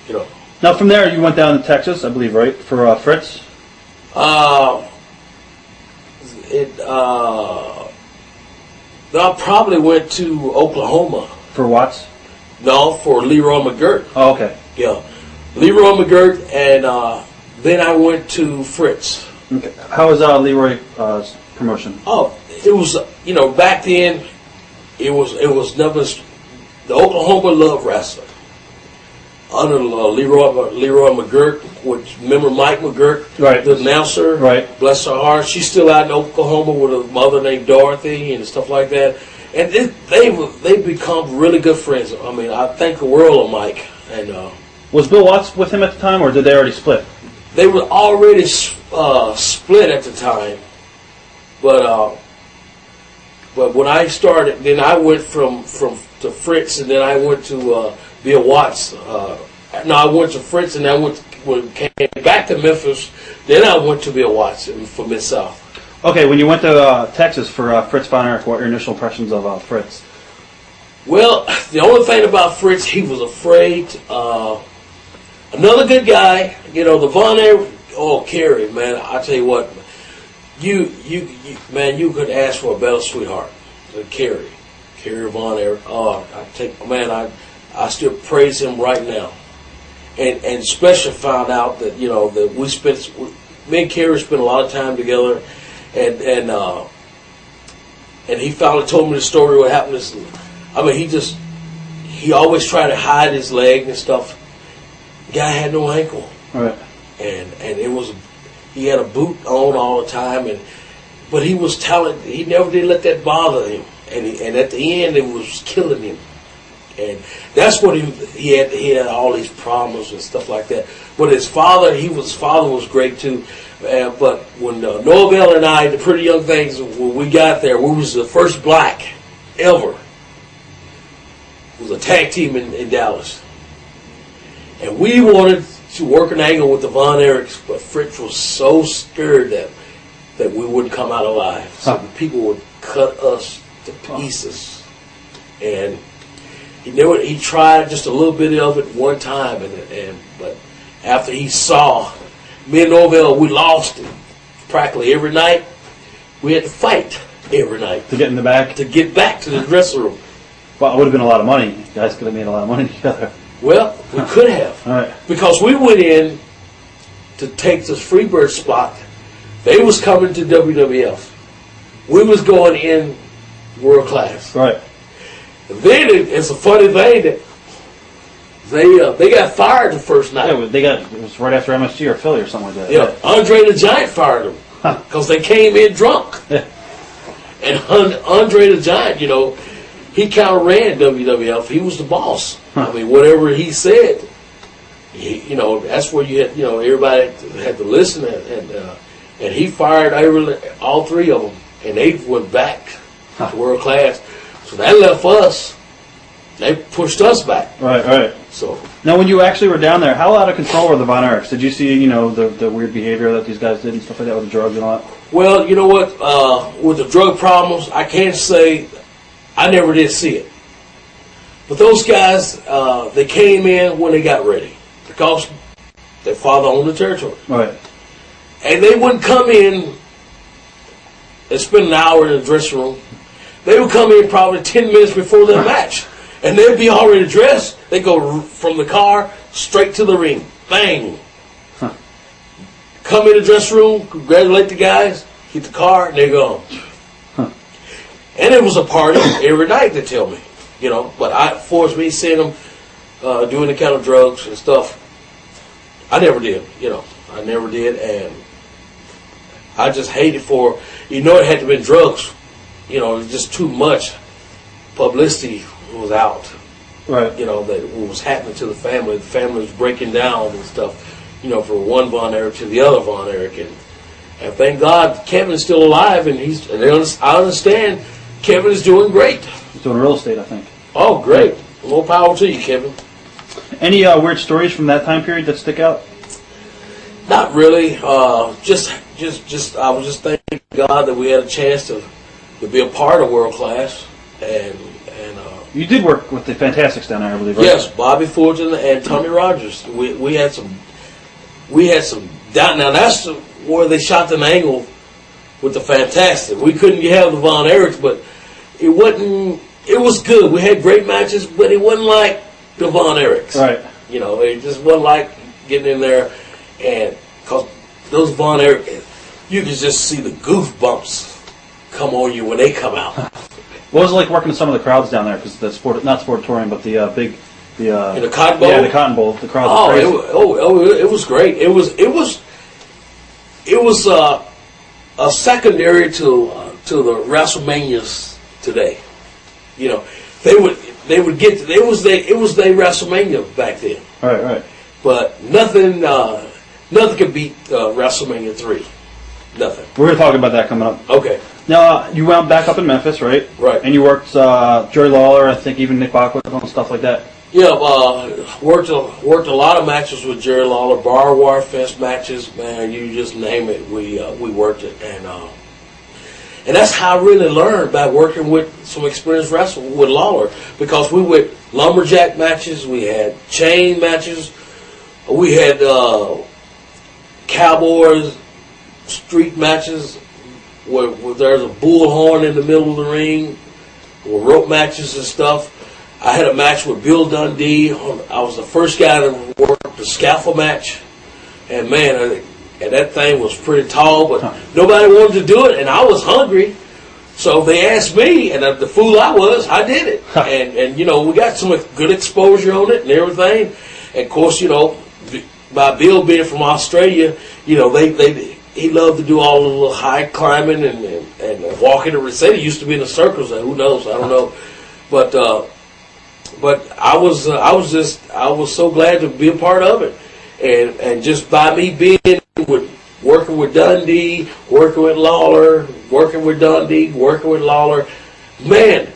you know. Now from there, you went down to Texas, I believe, right, for Fritz? I probably went to Oklahoma. For Watts? No, for Leroy McGirt. Oh, okay. Yeah, Leroy McGirt, and then I went to Fritz. Okay. How was Leroy's promotion? Oh, it was back then. It was never the Oklahoma loved wrestling under Leroy McGirt, which remember Mike McGirt, Right. the announcer, Right. Bless her heart. She's still out in Oklahoma with a mother named Dorothy and stuff like that. And they've become really good friends. I mean, I think the world of Mike. And Was Bill Watts with him at the time, or did they already split? they were already split at the time, but when I started, then I went from to Fritz, and then I went to Bill Watts. No, I went to Fritz, and I came back to Memphis. Then I went to Bill Watts for Mid South. Okay, when you went to Texas for Fritz Von Erich, what were your initial impressions of Fritz? Well, the only thing about Fritz, he was afraid. Another good guy, the Von Erich. Oh, Kerry, man, I tell you what, you could ask for a better sweetheart than Kerry Von Erich. Oh, I still praise him right now, and especially found out that that me and Kerry spent a lot of time together, and he finally told me the story what happened. He always tried to hide his leg and stuff. The guy had no ankle. Right. And he had a boot on all the time, but he was talented. He never did let that bother him, and at the end it was killing him, and that's what he had all these problems and stuff like that. But his father was great too. But when Norvell and I, the Pretty Young Things, when we got there, we was the first black ever. It was a tag team in Dallas, and we wanted to work an angle with the Von Erichs, but Fritz was so scared that we wouldn't come out alive. So people would cut us to pieces. And he tried just a little bit of it one time, but after he saw me and Norvell, we lost it practically every night. We had to fight every night To get in the back? to get back to the dressing room. Well, it would have been a lot of money. You guys could have made a lot of money together. Well, we could have. All right. Because we went in to take this Freebird spot. They was coming to WWF. We was going in world class. Right. And then it's a funny thing that they got fired the first night. Yeah, it was right after MSG or Philly or something like that. Yeah, Andre the Giant fired them because they came in drunk. Yeah. And Andre the Giant, he kind of ran WWF. He was the boss. I mean, whatever he said, that's where you had, everybody had to listen, and he fired all three of them, and they went back to world class. So that left us. They pushed us back. Right. So now, when you actually were down there, how out of control were the Von Erichs? Did you see, the weird behavior that these guys did and stuff like that with the drugs and all that? well, you know what? With the drug problems, I can't say I never did see it. But those guys, they came in when they got ready because their father owned the territory. Right. And they wouldn't come in and spend an hour in the dressing room. They would come in probably 10 minutes before their match. And they'd be already dressed. They go from the car straight to the ring. Bang. Huh. Come in the dressing room, congratulate the guys, get the car, and they're gone. Huh. And it was a party every night, they tell me. But I forced me seeing them doing the kind of drugs and stuff. I never did, I never did, and I just hated it had to be drugs. It was just too much publicity was out. Right. You know, that what was happening to the family. The family was breaking down and stuff. You know, from one Von Erich to the other Von Erich, and thank God Kevin's still alive, and I understand Kevin is doing great. He's doing real estate, I think. Oh, great! More power to you, Kevin. Any weird stories from that time period that stick out? Not really. Just I was just thanking God that we had a chance to be a part of World Class, and You did work with the Fantastics down there, I believe, right? yes, Bobby Fulton and Tommy Rogers. We had some down. Now that's where they shot an angle with the Fantastic. We couldn't have the Von Erichs, but it wasn't. It was good. We had great matches, but it wasn't like the Von Erichs. Right. You know, it just wasn't like getting in there, and because those Von Erich, you could just see the goosebumps come on you when they come out. What was it like working with some of the crowds down there? Because not Sportatorium, but the In the Cotton Bowl. Yeah, the Cotton Bowl. The crowd was crazy. It was great. It was a secondary to the WrestleManias today. You know, it was their WrestleMania back then. Right. But nothing could beat WrestleMania 3. Nothing. We're going to talk about that coming up. Okay. Now, you wound back up in Memphis, right? Right. And you worked Jerry Lawler, I think even Nick Bockwell and stuff like that. Yeah, worked a lot of matches with Jerry Lawler, bar wire fence matches, man. You just name it, we worked it, and that's how I really learned about working with some experienced wrestlers with Lawler, because we would lumberjack matches, we had chain matches, we had cowboys street matches where there's a bullhorn in the middle of the ring, or rope matches and stuff. I had a match with Bill Dundee. I was the first guy to work the scaffold match. And man, that thing was pretty tall, but nobody wanted to do it, and I was hungry. So they asked me, and the fool I was, I did it. And you know, we got some good exposure on it and everything. And of course, you know, by Bill being from Australia, you know, he loved to do all the little high climbing and walking. They said he used to be in the circus. Who knows? I don't know. But I was so glad to be a part of it, and just by me working with Dundee, working with Lawler, working with Dundee, working with Lawler, man,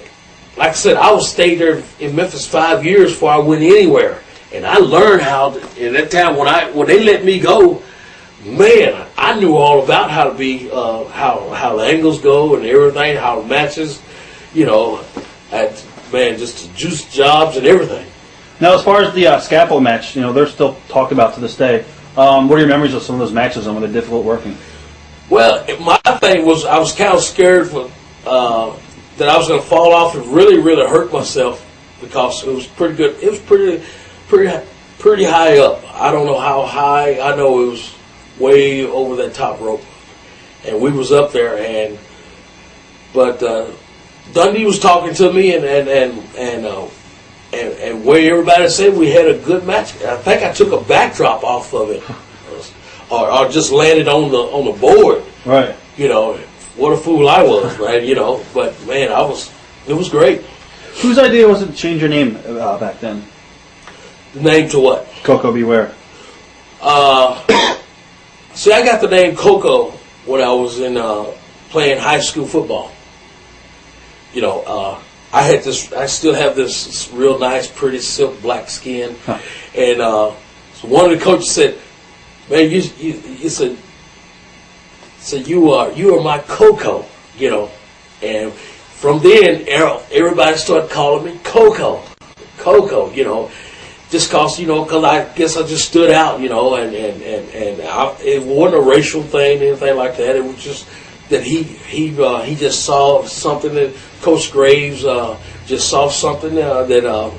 like I said, I was stayed there in Memphis 5 years before I went anywhere, and I learned how in that time when they let me go, man, I knew all about how to be how the angles go and everything, how the matches, you know, man, just the juice jobs and everything. Now, as far as the scaffold match, you know, they're still talked about to this day. What are your memories of some of those matches and were they difficult working? Well, my thing was I was kind of scared that I was going to fall off and really, really hurt myself because it was pretty good. It was pretty high up. I don't know how high. I know it was way over that top rope, and we was up there. But Dundee was talking to me, and where everybody said we had a good match. I think I took a backdrop off of it, or just landed on the board. Right. You know, what a fool I was, right? You know, but man, it was great. Whose idea was it to change your name back then? The name to what? Koko B. Ware. See, I got the name Koko when I was in playing high school football. You know, I still have this real nice, pretty silk black skin, and so one of the coaches said, "Man, you said you are my Koko," you know, and from then everybody started calling me Koko, you know, just cause I guess I just stood out, you know, and it wasn't a racial thing, anything like that. It was just that he just saw something that Coach Graves just saw something that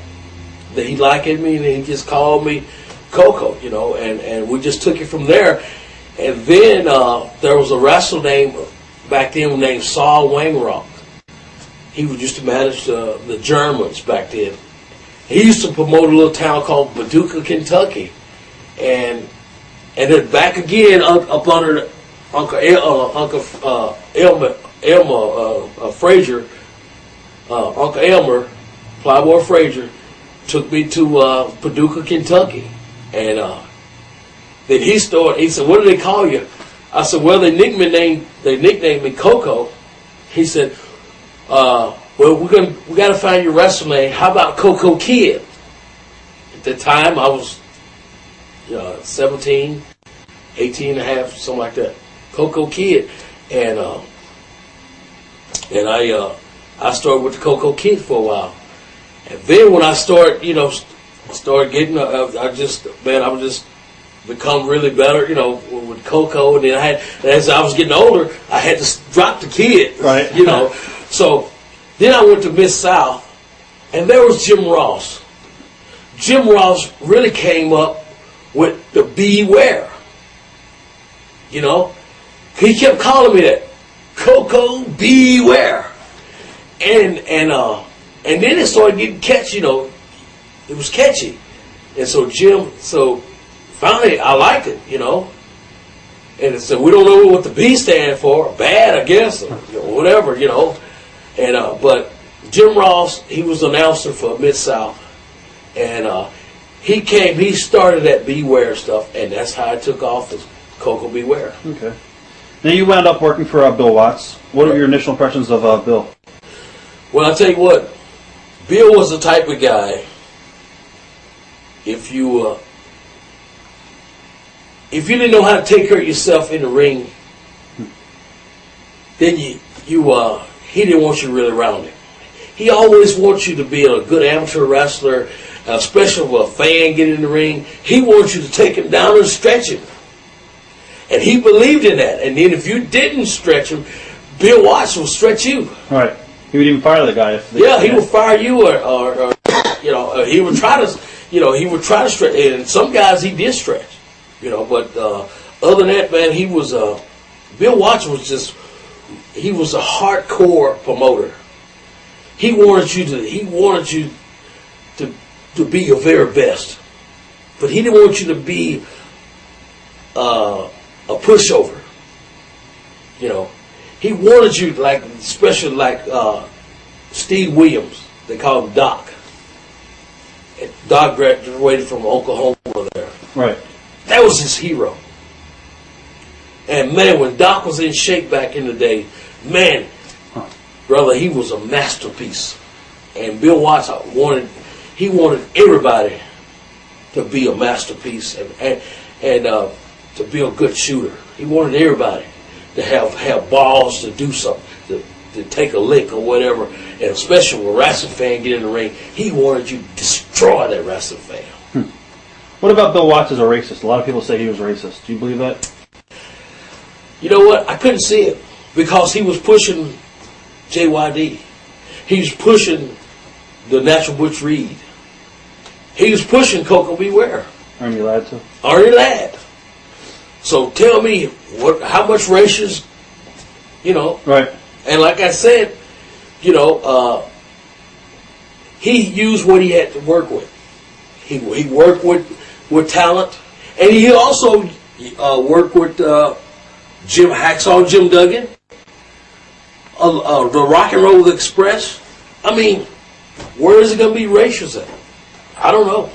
he liked in me, and he just called me Koko, you know, and we just took it from there. And then there was a wrestler back then named Saul Wangrock. He used to manage the Germans back then. He used to promote a little town called Paducah, Kentucky, and then back again up under Uncle Elmer Frazier, Uncle Elmer. Flyboy Frazier, took me to Paducah, Kentucky, and then he started. He said, "What do they call you?" I said, "Well, they nicknamed me Koko." He said, "Well, we got to find your wrestling name. How about Koko Kid?" At the time, I was 17, 18 and a half, something like that. Koko Kid, and I started with the Koko Kid for a while, and then when I started getting, I just become really better, with Koko, and then as I was getting older, I had to drop the Kid, right? So then I went to Mid-South, and there was Jim Ross. Jim Ross really came up with the B Ware. He kept calling me that, Koko B Ware, and then it started getting catchy. It was catchy, and so finally I liked it. And it said, we don't know what the B stand for, bad, I guess, or whatever. And but Jim Ross, he was announcer for Mid-South, and he started that Beware stuff, and that's how I took off as Koko Beware. Okay. Then you wound up working for Bill Watts. What are your initial impressions of Bill? Well, I'll tell you what, Bill was the type of guy, if you didn't know how to take care of yourself in the ring, then he didn't want you really around him. He always wants you to be a good amateur wrestler, especially with a fan getting in the ring. He wants you to take him down and stretch him. And he believed in that. And then if you didn't stretch him, Bill Watts will stretch you. Right. He would even fire the guy if he would fire you, or he would try to stretch. And some guys he did stretch, But other than that, man, Bill Watts he was a hardcore promoter. He wanted you to be your very best, but he didn't want you to be a pushover. He wanted you especially like Steve Williams. They called him Doc. And Doc graduated from Oklahoma there. Right. That was his hero. And man, when Doc was in shape back in the day, man, brother, he was a masterpiece. And Bill Watts wanted everybody to be a masterpiece and to be a good shooter. He wanted everybody to have balls to do something, to take a lick or whatever. And especially when a wrestling fan get in the ring, he wanted you to destroy that wrestling fan. What about Bill Watts as a racist? A lot of people say he was racist. Do you believe that? You know what? I couldn't see it because he was pushing JYD. He was pushing the Natural Butch Reed. He was pushing Koko Beware. Ernie Ladd too. Ernie Ladd. So tell me how much racist, Right. And like I said, he used what he had to work with. He worked with talent, and he also worked with Hacksaw Jim Duggan, the Rock and Roll Express. I mean, where is it going to be racist at? I don't know.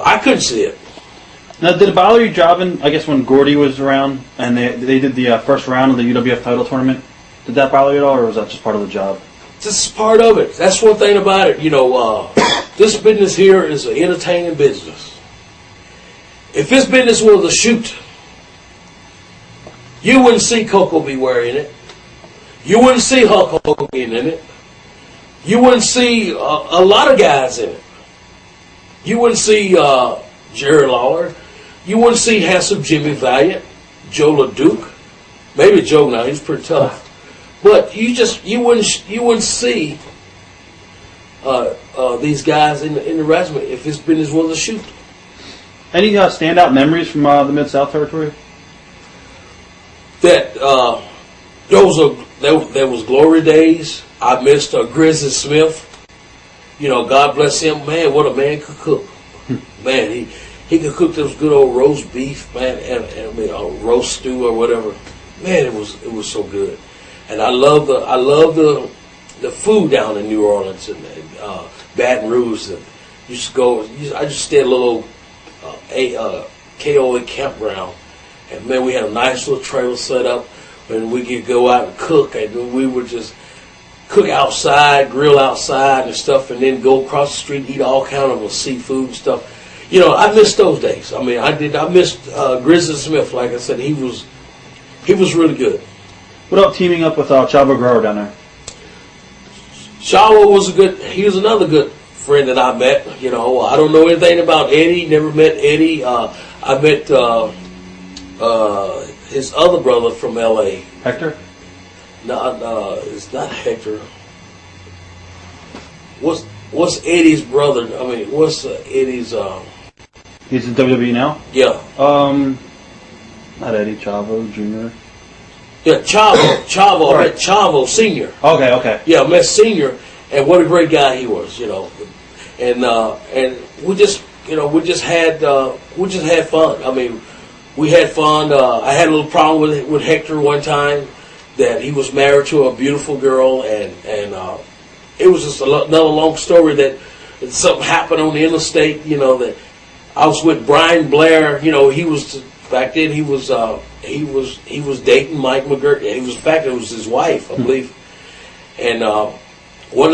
I couldn't see it. Now, did it bother you jobbing, I guess, when Gordy was around and they did the first round of the UWF title tournament? Did that bother you at all, or was that just part of the job? This is part of it. That's one thing about it. This business here is an entertaining business. If this business was a shoot, you wouldn't see Koko Beware in it. You wouldn't see Hulk Hogan in it. You wouldn't see a lot of guys in it. You wouldn't see Jerry Lawler. You wouldn't see handsome Jimmy Valiant, Joe LeDuc. Maybe Joe now, he's pretty tough. But you wouldn't see these guys in the wrestling if this business was a shoot. Any standout memories from the Mid-South territory? That there was glory days. I missed Grizzly Smith. God bless him. Man, what a man could cook. Man, he could cook those good old roast beef, man, and roast stew or whatever. Man, it was so good. And I love the the food down in New Orleans and Baton Rouge. And used to go. I just stayed at a little KOA campground, and man, we had a nice little trailer set up, and we could go out and cook, and we would just cook outside, grill outside and stuff, and then go across the street, eat all kind of seafood and stuff. You know, I missed those days. I mean, I missed Grizzly Smith. Like I said, he was really good. What about teaming up with Chavo Guerrero down there? Chavo he was another good friend that I met. You know, I don't know anything about Eddie, never met Eddie. I met his other brother from L.A. Hector? No, it's not Hector. What's Eddie's brother? I mean, what's Eddie's? He's in WWE now? Yeah. Not Eddie, Chavo Jr. Yeah, Chavo. Right. I met Chavo Senior. Okay. Yeah, I met Senior, and what a great guy he was. You know, and we just had fun. I mean, we had fun. I had a little problem with Hector one time, that he was married to a beautiful girl, and it was just another long story that something happened on the interstate. You know, that I was with Brian Blair. You know, he was back then. He was dating Mike McGirt. It was his wife, I believe. And one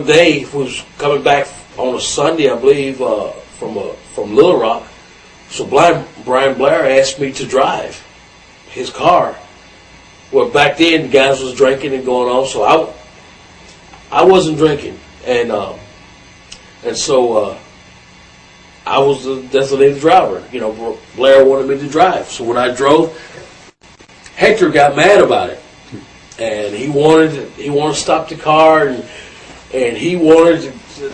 day, he was coming back on a Sunday, I believe, from Little Rock. So Brian Blair asked me to drive his car. Well, back then, the guys was drinking and going on, so I wasn't drinking, and so I was the designated driver. You know, Blair wanted me to drive, so when I drove, Hector got mad about it, and he wanted to stop the car, and he wanted to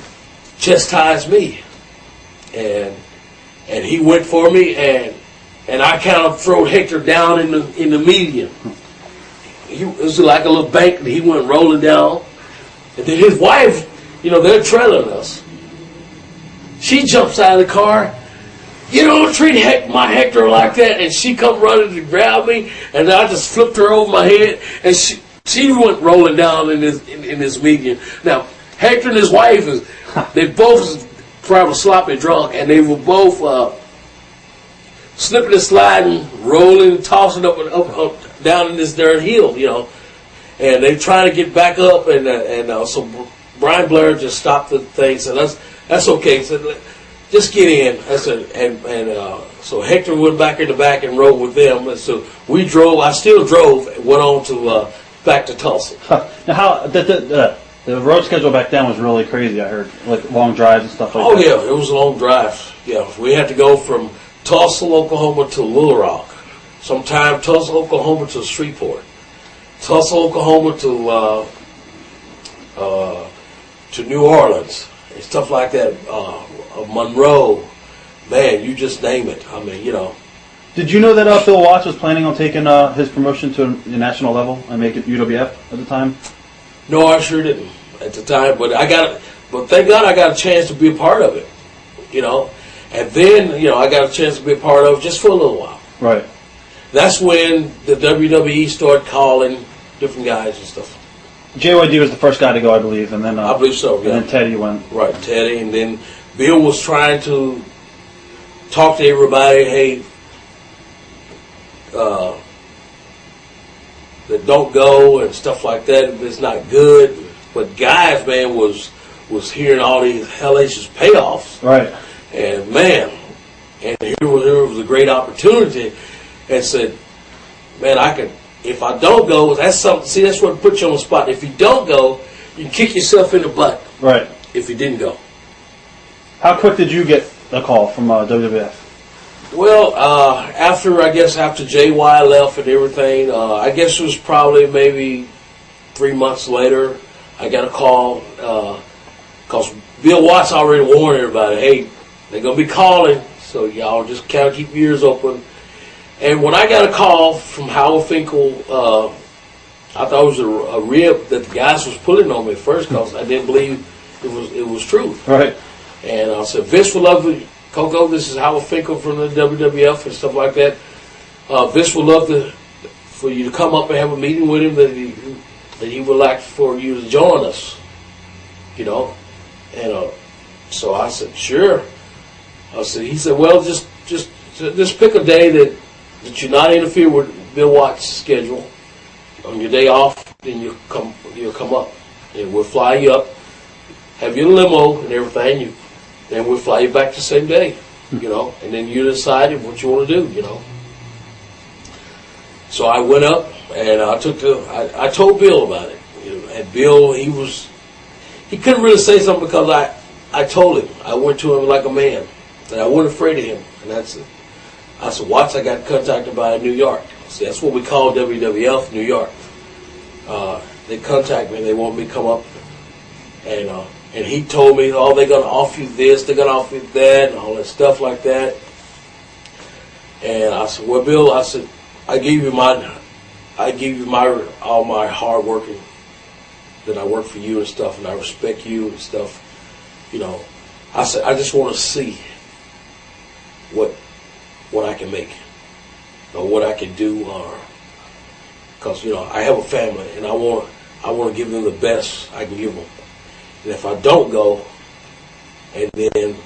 chastise me, and he went for me, and I kind of threw Hector down in the median. It was like a little bank, and he went rolling down. And then his wife, you know, they're trailing us. She jumps out of the car. You don't treat my Hector like that. And she come running to grab me, and I just flipped her over my head, and she went rolling down in this median. Now, Hector and his wife, they both probably sloppy drunk, and they were both slipping and sliding, rolling, tossing up down in this dirt hill, you know, and they trying to get back up, and so Brian Blair just stopped the thing, said that's okay, said just get in. I said, and so Hector went back in the back and rode with them, and so we drove. I still drove, and went on to back to Tulsa. Now, how the road schedule back then was really crazy. I heard, like long drives and stuff like that. Oh yeah, it was a long drive. Yeah, we had to go from Tulsa, Oklahoma to Little Rock. Sometime Tulsa, Oklahoma to Shreveport. Tulsa, Oklahoma to New Orleans and stuff like that. Monroe, man, you just name it. I mean, you know. Did you know that Phil Watts was planning on taking his promotion to the national level and make it UWF at the time? No, I sure didn't at the time, but thank God I got a chance to be a part of it. You know, and then I got a chance to be a part of it just for a little while. Right. That's when the WWE started calling different guys and stuff. JYD was the first guy to go, I believe, and then I believe so. Yeah. And then Teddy went. Right, Teddy, and then Bill was trying to talk to everybody. Hey, that don't go and stuff like that. It's not good. But guys, man, was hearing all these hellacious payoffs. Right. And man, and here was a great opportunity. And said, man, I could, if I don't go, that's something. See, that's what puts you on the spot. If you don't go, you can kick yourself in the butt. Right. If you didn't go. How quick did you get a call from WWF? Well, after JY left and everything, I guess it was probably maybe 3 months later, I got a call, because Bill Watts already warned everybody, hey, they're going to be calling, so y'all just kind of keep your ears open. And when I got a call from Howard Finkel, I thought it was a rib that the guys was pulling on me at first, because I didn't believe it was true. Right. And I said, Vince would love to, Koko, this is Howard Finkel from the WWF and stuff like that. Vince would love for you to come up and have a meeting with him, that that he would like for you to join us, you know. And so I said, sure. He said, well, just pick a day that you're not interfere with Bill Watt's schedule. On your day off, then you'll come up, and we'll fly you up, have your limo and everything. Then we'll fly you back the same day, you know. And then you decide what you want to do, you know. So I went up and I told Bill about it, you know, and Bill he couldn't really say something because I told him. I went to him like a man, and I wasn't afraid of him. And I said, Watts, I got contacted by New York. See, that's what we call WWF, New York. They contact me. They want me to come up, and he told me, oh, they're gonna offer you this, they're gonna offer you that, and all that stuff like that. And I said, well, Bill, I said, I give you all my hard working, that I work for you and stuff, and I respect you and stuff. You know, I said, I just want to see what I can make, or what I can do, or because, you know, I have a family and I want to give them the best I can give them. And if I don't go, and then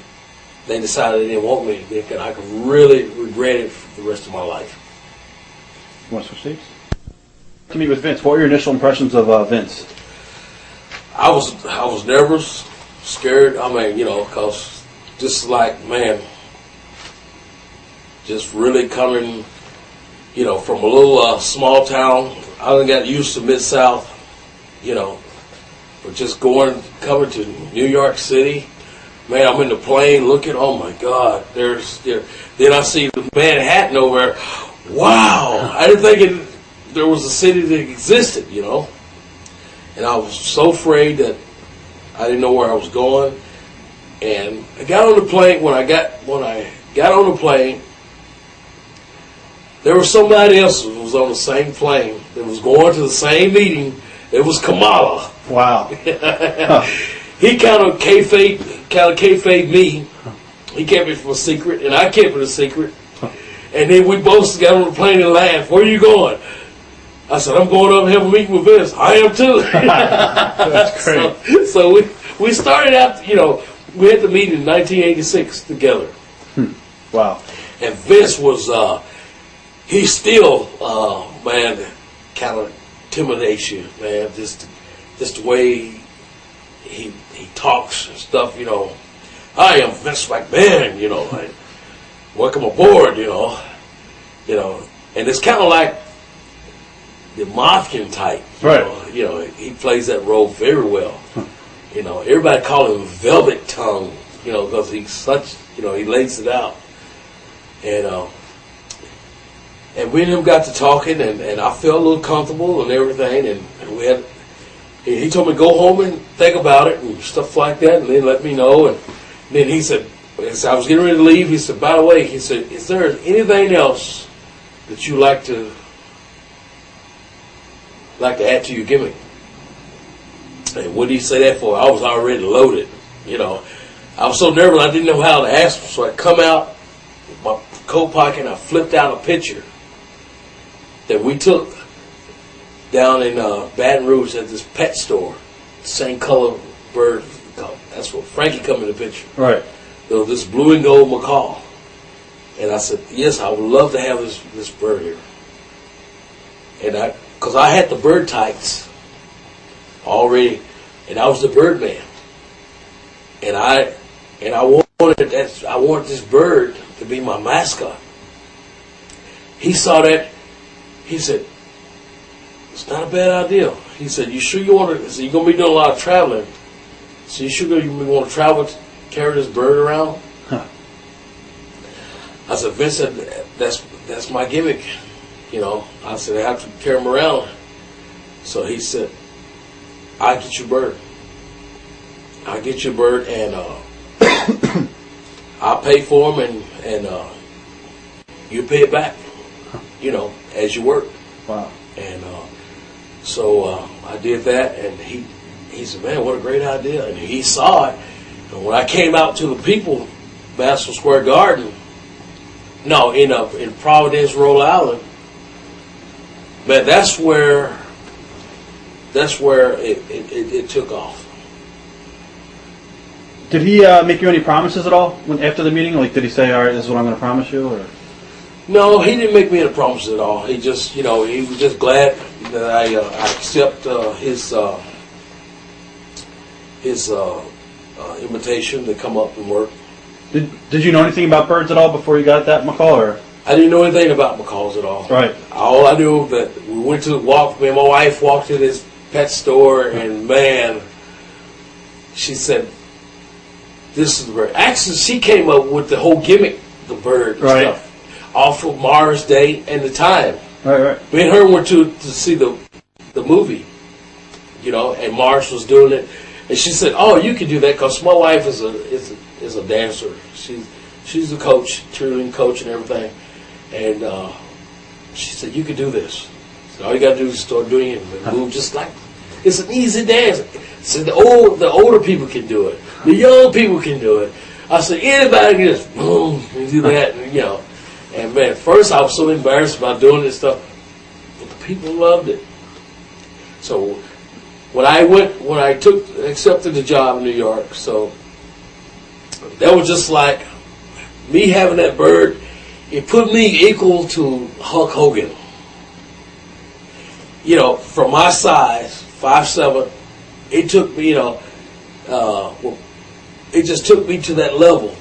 they decide they didn't want me, then I can really regret it for the rest of my life. You want to switch seats? To meet with Vince, what were your initial impressions of Vince? I was nervous, scared. I mean, you know, because just like, man, just really coming, you know, from a little small town. I done got used to Mid-South, you know, but just coming to New York City, man, I'm in the plane looking, oh my God, then I see the Manhattan over there. Wow, I didn't think there was a city that existed, you know. And I was so afraid that I didn't know where I was going. And I got on the plane. When I got on the plane, there was somebody else who was on the same plane that was going to the same meeting. It was Kamala. Wow. He kind of kayfabe me. He kept it from a secret, and I kept it a secret. And then we both got on the plane and laughed. Where are you going? I said, I'm going up and have a meeting with Vince. I am too. That's great. So we started out, you know, we had the meeting in 1986 together. Wow. And Vince was, he still, man, kind of intimidates you, man. Just the way he talks and stuff, you know. I am Vince McMahon, you know, like, welcome aboard, you know. And it's kind of like the Mafia type, right? You know, he plays that role very well. You know, everybody call him Velvet Tongue, you know, because he's such, you know, he lays it out. And we and him got to talking, and I felt a little comfortable and everything, and we had. He told me to go home and think about it and stuff like that, and then let me know. And then he said, as I was getting ready to leave, he said, by the way, he said, is there anything else that you like to add to your gimmick? And what did he say that for? I was already loaded, you know. I was so nervous I didn't know how to ask him, so I come out with my coat pocket and I flipped out a picture that we took down in Baton Rouge at this pet store. Same color bird. That's what Frankie come in the picture. Right. There was this blue and gold macaw. And I said, yes, I would love to have this bird here. And because I had the bird tights already, and I was the bird man. And I wanted this bird to be my mascot. He saw that. He said, it's not a bad idea. He said, you sure you want to? So you're going to be doing a lot of traveling. So you sure you want to travel, carry this bird around? Huh. I said, Vincent, that's my gimmick. You know, I said, I have to carry him around. So he said, I'll get you a bird. I'll get you a bird, and I'll pay for him, and you pay it back, you know, as you work. Wow. And so I did that, and he said, man, what a great idea. And he saw it. And when I came out to the people, Madison Square Garden, no, in Providence, Rhode Island, man, that's where that's where it took off. Did he make you any promises at all after the meeting? Like, did he say, "All right, this is what I'm going to promise you"? Or No, he didn't make me any promises at all. He just, he was just glad that I accept his invitation to come up and work. Did you know anything about birds at all before you got that McCall? Or I didn't know anything about macaws at all. right. All I knew that we went to walk. Me and my wife walked to this pet store, and man, she said, "This is the bird." Actually, she came up with the whole gimmick, the bird and Right. stuff, off of Mars Day and the time. Right. Me and her went to see the movie, and Mars was doing it, and she said, "Oh, you can do that because my wife is a dancer. She's a coach, cheerleading coach, and everything." And she said, "You can do this. So all you got to do is start doing it and move just like it's an easy dance." So the older people can do it. The young people can do it. I said, anybody can just boom and do that, and And man, first I was so embarrassed about doing this stuff, but the people loved it. So when I accepted the job in New York, so that was just like me having that bird. It put me equal to Hulk Hogan. From my size, 5'7", it took me, it just took me to that level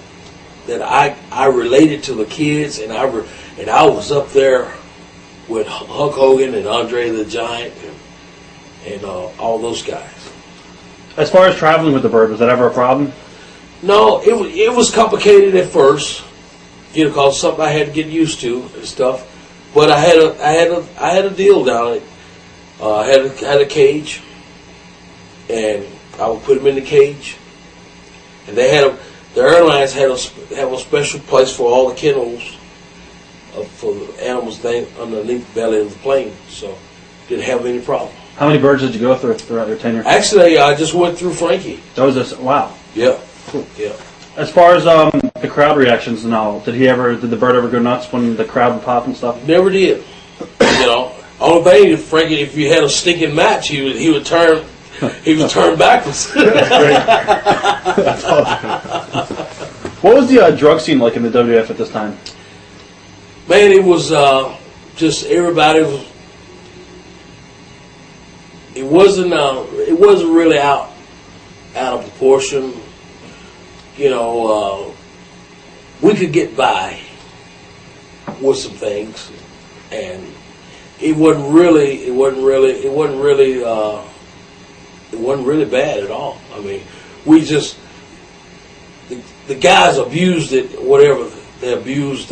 that I related to the kids, and I was up there with Hulk Hogan and Andre the Giant and all those guys. As far as traveling with the bird, was that ever a problem? No, it was complicated at first, because something I had to get used to and stuff. But I had a deal down it. I had a cage, and I would put them in the cage, and the airlines had a special place for all the kennels for the animals underneath the belly of the plane, so didn't have any problem. How many birds did you go through throughout your tenure? Actually, I just went through Frankie. That was just wow. Yeah. Cool. Yeah. As far as the crowd reactions and all, did the bird ever go nuts when the crowd would pop and stuff? Never did. Only thing, Frankie, if you had a stinking match, he would turn backwards. That's awesome. What was the drug scene like in the WWF at this time? Man, it was just everybody was. It wasn't really out of proportion. We could get by with some things, and it wasn't really bad at all. I mean, we just the guys abused it. Whatever they abused,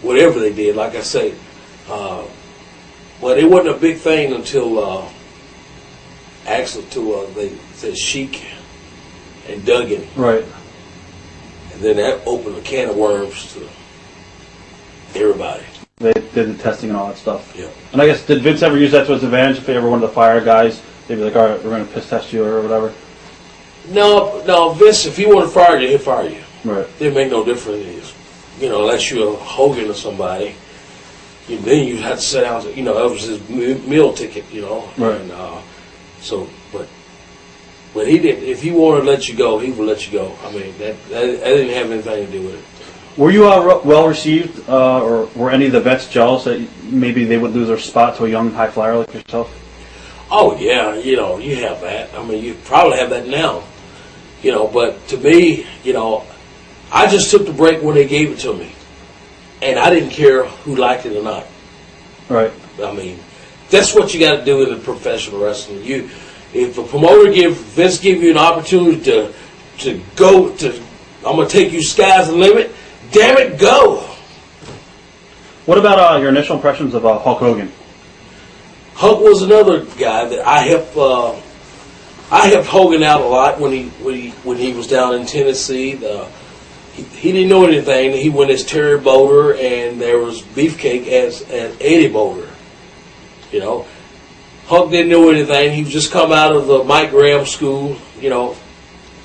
whatever they did. Like I say, but it wasn't a big thing until they said Sheik and Duggan, Right. and then that opened a can of worms to everybody. They did the testing and all that stuff. Yeah. And I guess, did Vince ever use that to his advantage? If they ever wanted to fire guys, they'd be like, "All right, we're going to piss test you," or whatever. No, Vince, if he wanted to fire you, he'd fire you. Right. It make no difference. Unless you're a Hogan or somebody, then you have to sit down. That was his meal ticket. Right. And, but he didn't. If he wanted to let you go, he would let you go. I mean, that didn't have anything to do with it. Were you well received, or were any of the vets jealous that maybe they would lose their spot to a young high flyer like yourself? Oh yeah, you have that. I mean, you probably have that now. But to me, I just took the break when they gave it to me, and I didn't care who liked it or not. Right. I mean, that's what you got to do in the professional wrestling. If a promoter Vince give you an opportunity to go to, I'm gonna take you sky's the limit. Damn it, go. What about your initial impressions of Hulk Hogan? Hulk was another guy that I helped Hogan out a lot when he was down in Tennessee. He didn't know anything. He went as Terry Boulder, and there was Beefcake as Eddie Boulder. Hulk didn't know anything. He just come out of the Mike Graham school.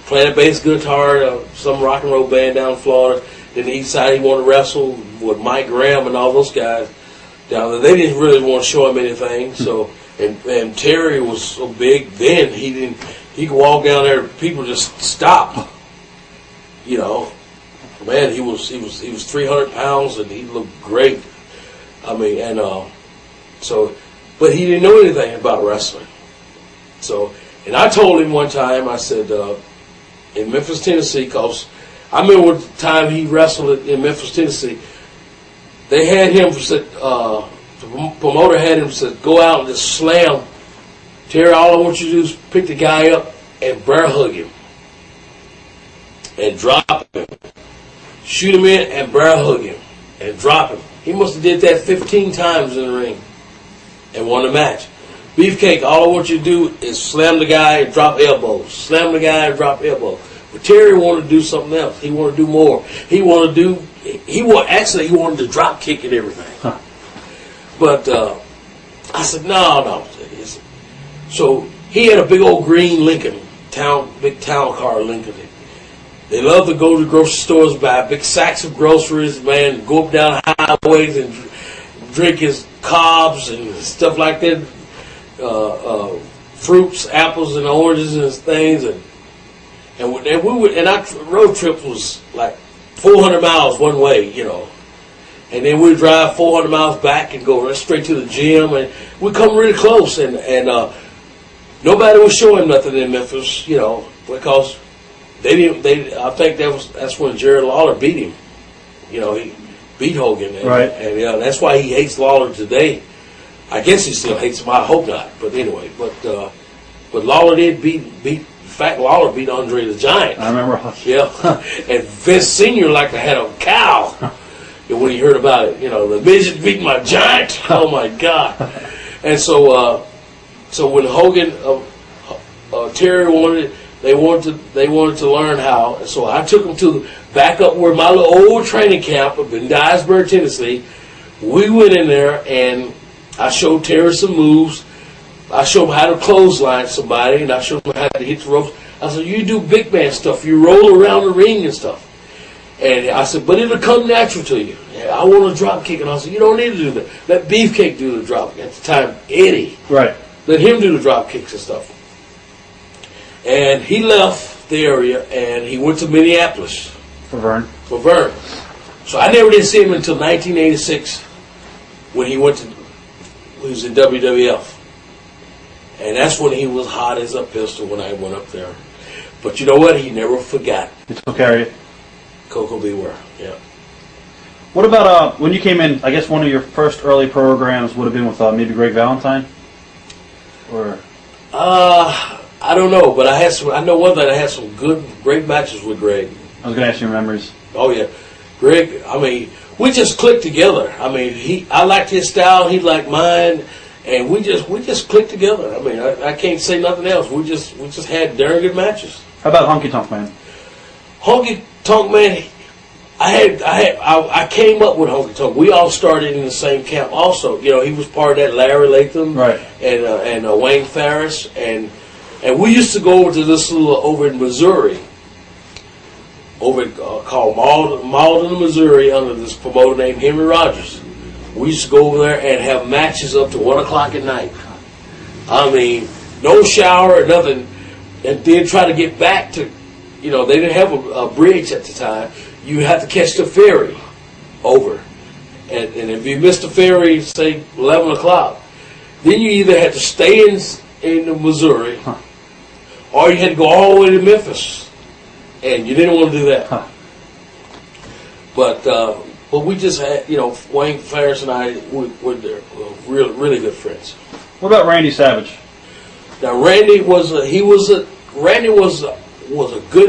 Playing a bass guitar, some rock and roll band down in Florida. Then he decided he wanted to wrestle with Mike Graham and all those guys down there. They didn't really want to show him anything, so And Terry was so big then he could walk down there, people just stopped. You know, man, he was 300 pounds and he looked great. I mean, and so, but he didn't know anything about wrestling. So, and I told him one time, I said, in Memphis, Tennessee, because I remember the time he wrestled in Memphis, Tennessee, they had him, the promoter had him said, go out and just slam Terry. All I want you to do is pick the guy up and bear hug him and drop him. Shoot him in and bear hug him and drop him. He must have did that 15 times in the ring and won the match. Beefcake, all I want you to do is slam the guy and drop elbows. Slam the guy and drop elbows. But Terry wanted to do something else. He wanted to do more. He wanted to drop kick and everything. Huh. But I said, no. So he had a big old green Lincoln, big town car Lincoln. They love to go to the grocery stores, buy big sacks of groceries, man, go up down highways and drink his cobs and stuff like that, fruits, apples, and oranges and things, and our road trip was like 400 miles one way, you know, and then we'd drive 400 miles back and go straight to the gym, and we'd come really close, and nobody was showing nothing in Memphis, you know, because they didn't. I think that's when Jerry Lawler beat him. You know, he beat Hogan, right? And that's why he hates Lawler today. I guess he still hates him. I hope not. But anyway, but Lawler did beat. In fact, Lawler beat Andre the Giant. I remember. Yeah, and Vince Senior like to had a cow when he heard about it. You know, the midget beat my giant. Oh my God! And so when Hogan, Terry wanted. They wanted to learn how, so I took them to back up where my little old training camp up in Dyersburg, Tennessee. We went in there and I showed Terry some moves. I showed him how to clothesline somebody, and I showed him how to hit the ropes. I said, "You do big man stuff. You roll around the ring and stuff." And I said, "But it'll come natural to you." I want a drop kick, and I said, "You don't need to do that. Let Beefcake do the drop kick." At the time, Eddie, right? Let him do the drop kicks and stuff. And he left the area and he went to Minneapolis. For Vern. So I never did see him until 1986 when he was in WWF. And that's when he was hot as a pistol when I went up there. But you know what? He never forgot. He took care of you. Koko B. Ware, yeah. What about when you came in, I guess one of your first early programs would have been with maybe Greg Valentine? Or... I don't know, but I know one thing. I had some great matches with Greg. I was going to ask you your memories. Oh yeah, Greg. I mean, we just clicked together. I mean, I liked his style, he liked mine, and we just clicked together. I mean, I can't say nothing else. We just had darn good matches. How about Honky Tonk Man? Honky Tonk Man. I came up with Honky Tonk. We all started in the same camp. Also, you know, he was part of that Larry Latham, right? And Wayne Farris And we used to go over to this little over in Missouri, called Malden, Missouri, under this promoter named Henry Rogers. We used to go over there and have matches up to 1 o'clock at night. I mean, no shower or nothing, and then try to get back to, you know, they didn't have a bridge at the time. You had to catch the ferry over, and if you missed the ferry, say 11 o'clock, then you either had to stay in Missouri. Or you had to go all the way to Memphis, and you didn't want to do that. Huh. But we just had, you know, Wayne Farris and I were there, really good friends. What about Randy Savage? Now Randy was a good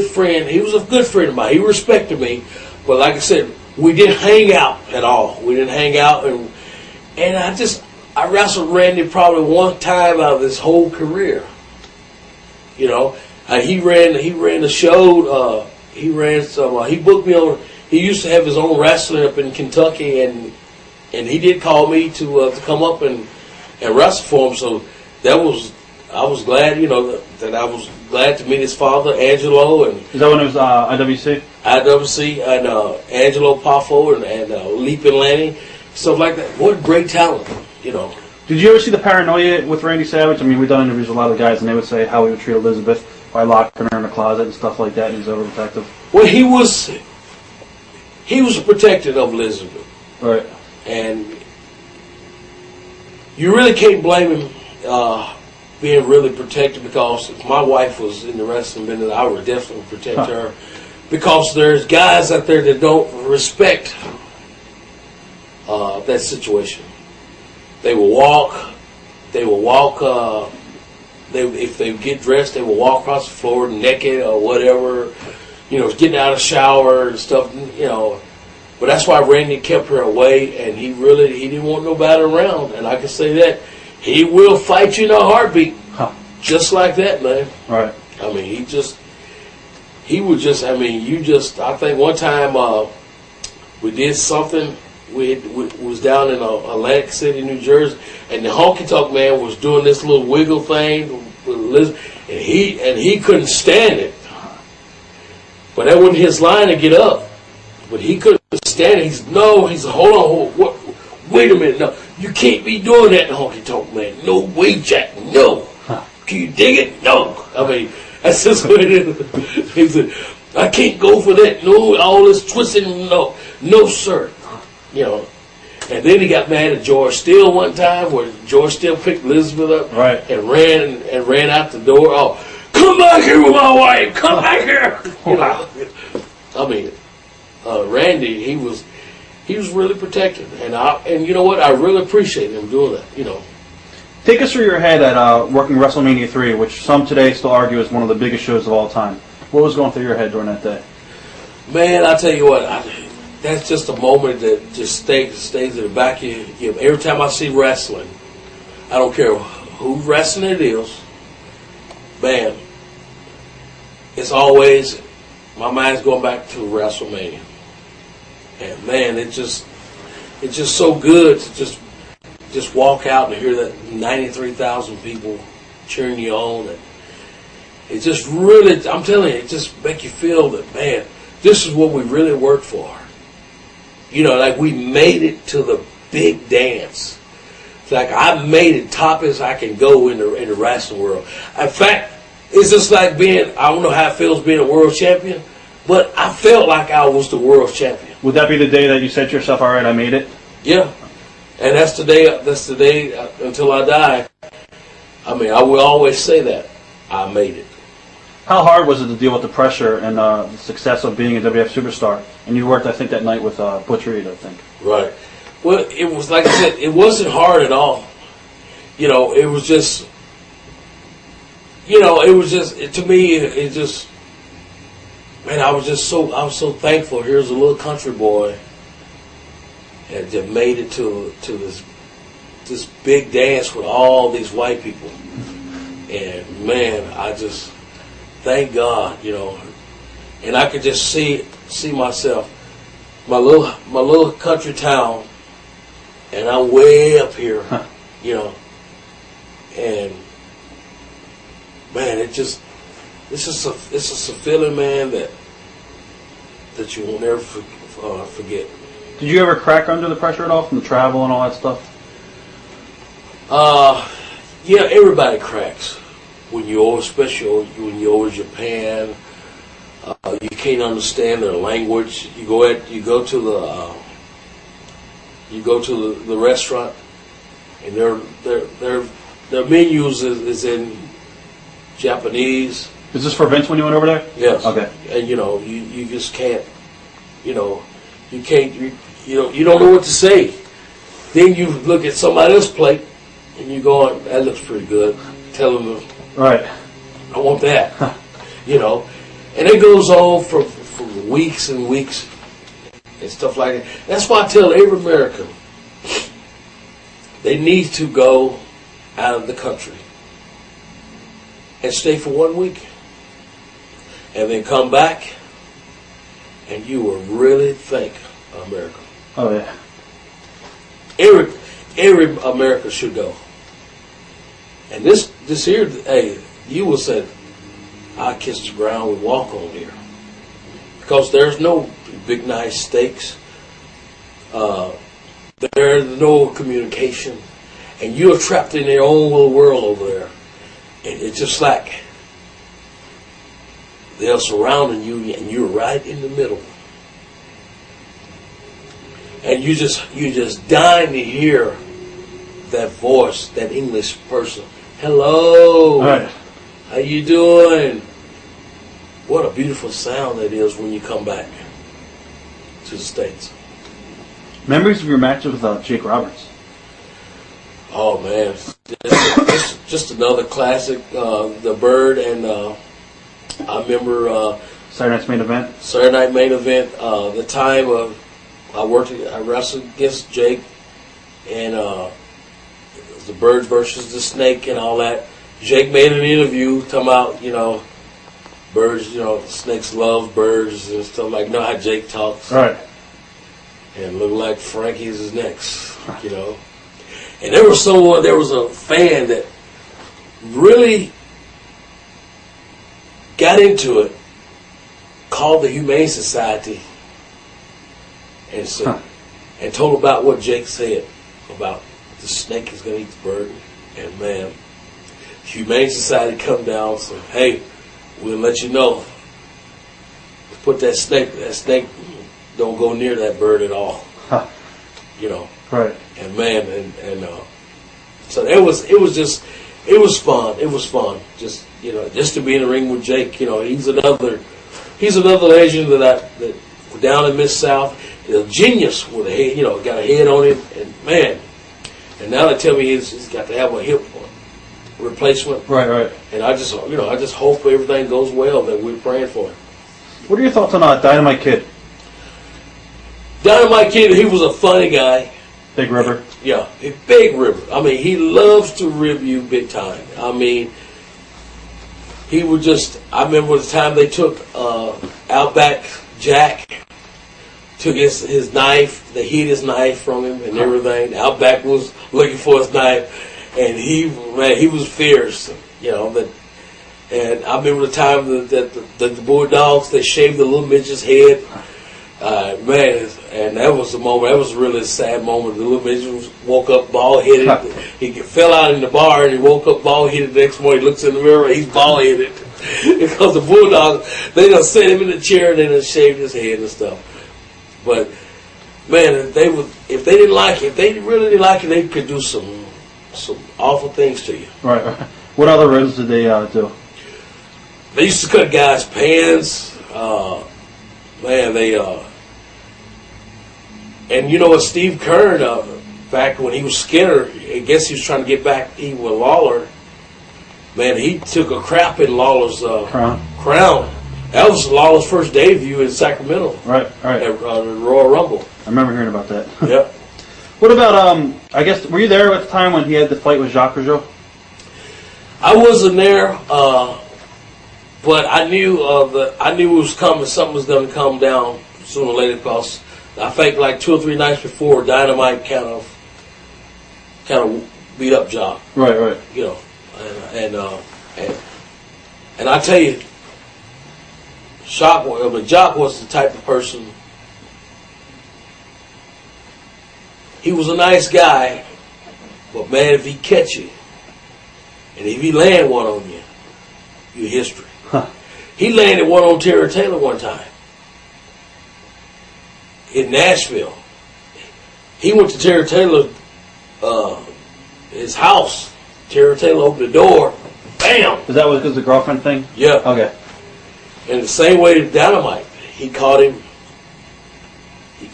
friend. He was a good friend of mine. He respected me, but like I said, we didn't hang out at all. We didn't hang out, and I wrestled Randy probably one time out of his whole career. You know, he ran the show. He booked me on. He used to have his own wrestling up in Kentucky, and he did call me to come up and wrestle for him. So I was glad, you know, that I was glad to meet his father, Angelo, and is that when it was IWC? IWC and Angelo Poffo and Leapin' Lanny, stuff like that. What great talent, you know. Did you ever see the paranoia with Randy Savage? I mean, we've done interviews with a lot of guys, and they would say how he would treat Elizabeth by locking her in the closet and stuff like that, and he's overprotective. Well, he was protective of Elizabeth. Right. And you really can't blame him being really protective, because if my wife was in the wrestling business, I would definitely protect her, because there's guys out there that don't respect that situation. They will walk. If they get dressed, they will walk across the floor naked or whatever. Getting out of the shower and stuff. But that's why Randy kept her away, and he didn't want nobody around. And I can say that he will fight you in a heartbeat, just like that, man. Right. I mean, I think one time we did something. We was down in Atlantic City, New Jersey, and the honky tonk man was doing this little wiggle thing with Elizabeth, and he couldn't stand it. But that wasn't his line to get up. But he couldn't stand it. He said, hold on, wait a minute, no, you can't be doing that, honky tonk man. No way, Jack, no. Can you dig it? No. I mean, that's just what it is. He said, I can't go for that. No, all this twisting, no, sir. And then he got mad at George Steele one time, where George Steele picked Elizabeth up, right, and ran out the door. Oh, come back here with my wife! Come back here! I mean, Randy, he was really protective, and you know what? I really appreciate him doing that. Take us through your head at working WrestleMania 3, which some today still argue is one of the biggest shows of all time. What was going through your head during that day? Man, I tell you what. That's just a moment that just stays in the back of you. Every time I see wrestling, I don't care who wrestling it is, man, it's always, my mind's going back to WrestleMania. And man, it's just so good to just walk out and hear that 93,000 people cheering you on. And it just really, I'm telling you, it just make you feel that, man, this is what we really worked for. Like we made it to the big dance. It's like I made it top as I can go in the wrestling world. In fact, it's just like I don't know how it feels being a world champion, but I felt like I was the world champion. Would that be the day that you said to yourself, all right, I made it? Yeah. And that's the day until I die. I mean, I will always say that. I made it. How hard was it to deal with the pressure and the success of being a WWF superstar? And you worked, I think, that night with Butch Reed, I think. Right. Well, it was like I said, it wasn't hard at all. It was just, to me, it just, man, I was so thankful. Here's a little country boy that made it to this big dance with all these white people. And man, I just, thank God, and I could just see myself, my little country town, and I'm way up here, and man, it's just a feeling, man, that you will never forget. Did you ever crack under the pressure at all from the travel and all that stuff? Yeah, everybody cracks. Especially when you're over Japan, you can't understand their language. You go to the restaurant, and their menus is in Japanese. Is this for Vince when you went over there? Yes. Okay. And you just can't, you don't know what to say. Then you look at somebody else's plate, and you go, that looks pretty good. Tell them. Right. I want that. And it goes on for weeks and weeks and stuff like that. That's why I tell every American, they need to go out of the country and stay for 1 week. And then come back, and you will really thank America. Oh, yeah. Every American should go. And this here, hey, you will say, I kiss the ground we walk on here. Because there's no big nice steaks. There's no communication. and you're trapped in your own little world over there. And it's just like they're surrounding you, and you're right in the middle. And you just dying to hear that voice, that English person. Hello, Right. how you doing? What a beautiful sound that is when you come back to the States. Memories of your matches with Jake Roberts. Oh man, just another classic. The Bird, and I remember Saturday night's main event. Saturday Night Main Event. The time I wrestled against Jake, and the Bird versus the Snake and all that. Jake made an interview talking about birds, snakes love birds and stuff like. How Jake talks, Right. and look like Frankie's next, And there was a fan that really got into it, called the Humane Society, and said, and told about what Jake said about the snake is going to eat the bird. And man, Humane Society come down and said, hey, we'll let you know. Put that snake don't go near that bird at all. Huh. Right. And man, and so it was fun. It was fun. Just to be in the ring with Jake. He's another legend that down in Miss South. He's a genius with a head. Got a head on him, and man. And now they tell me he's got to have a hip replacement. Right. And I just hope everything goes well. That we're praying for him. What are your thoughts on Dynamite Kid? Dynamite Kid, he was a funny guy. Big River. Yeah, a big river. I mean, he loves to rib you big time. I mean, he would just. I remember the time they took Outback Jack, took his knife. They hid his knife from him and everything. Outback was looking for his knife, and he was fierce. And I remember the time that the Bulldogs, they shaved the little midget's head. And that was the moment. That was really a sad moment. The little midget woke up bald-headed. He fell out in the bar, and he woke up bald-headed the next morning. He looks in the mirror, he's bald-headed. Because the Bulldogs, they done set him in the chair, and they done shaved his head and stuff. But, man, if they didn't like it, if they really didn't like it, they could do some awful things to you. Right. What other ribs did they do? They used to cut guys' pants. And you know what, Steve Kern, back when he was Skinner, I guess he was trying to get back even with Lawler. Man, he took a crap in Lawler's crown. That was Lawler's first debut in Sacramento. Right. At Royal Rumble. I remember hearing about that. Yep. What about, I guess, were you there at the time when he had the fight with Jacques Rougeau? I wasn't there, but I knew it was coming. Something was going to come down sooner or later, because I think like 2 or 3 nights before, Dynamite kind of beat up Jacques. Right. And I tell you, Jacques was the type of person. He was a nice guy, but man, if he catch you, and if he land one on you, you're history. Huh. He landed one on Terry Taylor one time in Nashville. He went to Terry Taylor, his house. Terry Taylor opened the door. Bam! Is that because of the girlfriend thing? Yeah. Okay. And the same way to Dynamite, he caught him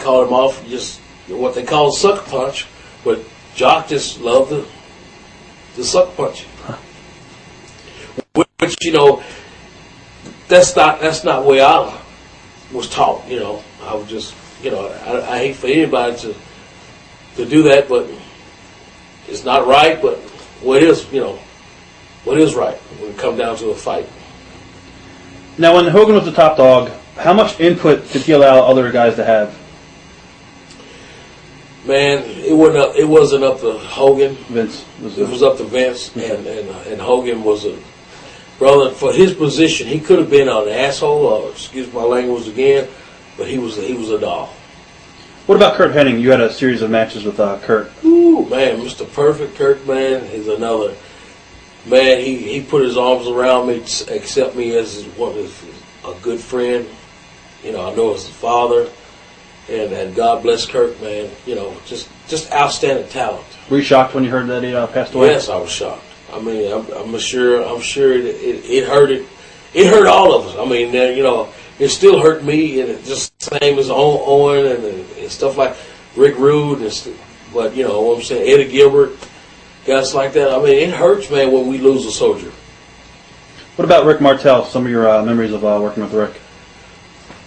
off just what they call a sucker punch, but Jock just loved the sucker punch. Huh. Which that's not the way I was taught. I was just I hate for anybody to do that, but it's not right. But what is right when it comes down to a fight. Now, when Hogan was the top dog, how much input did he allow other guys to have? Man, it wasn't up to Hogan. Vince It was up to Vince, and Hogan was a brother for his position. He could have been an asshole, or excuse my language again, but he was a doll. What about Kurt Hennig? You had a series of matches with Kurt. Ooh, man, Mr. Perfect Kurt, man, is another. Man, he put his arms around me, accept me as a good friend. You know, I know as his father, and God bless Kurt, man. You know, just outstanding talent. Were you shocked when you heard that he passed away? Yes, I was shocked. I mean, I'm sure it hurt it. It hurt all of us. I mean, you know, it still hurt me, and it just same as Owen and stuff like Rick Rude, but you know what I'm saying, Eddie Gilbert, guys like that. I mean, it hurts, man, when we lose a soldier. What about Rick Martel? Some of your memories of working with Rick?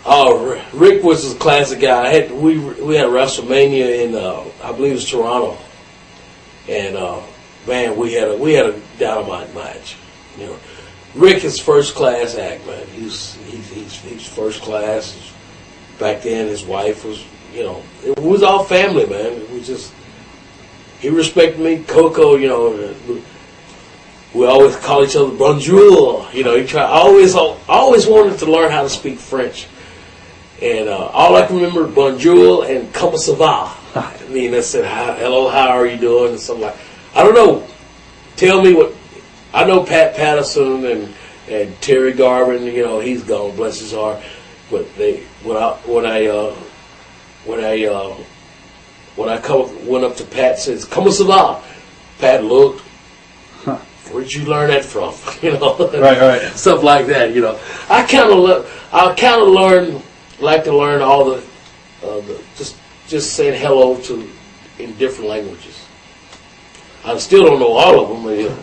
Oh, Rick was a classic guy. We had WrestleMania in I believe it was Toronto, and man, we had a dynamite match. You know, Rick is first class act, man. He's first class. Back then, his wife was, you know, it was all family, man. It was just, he respected me. Koko, you know, we always call each other bonjour. You know, always wanted to learn how to speak French. And all I can remember bonjour and comment ça va. I mean, I said, hello, how are you doing? And something like, I don't know. Tell me what. I know Pat Patterson and Terry Garvin. You know, he's gone, bless his heart. But when I went up to Pat and says, comment ça va? Pat looked. Where'd you learn that from? You know, right. Stuff like that. You know, I kind of like to learn all the just saying hello in different languages. I still don't know all of them. But, you know.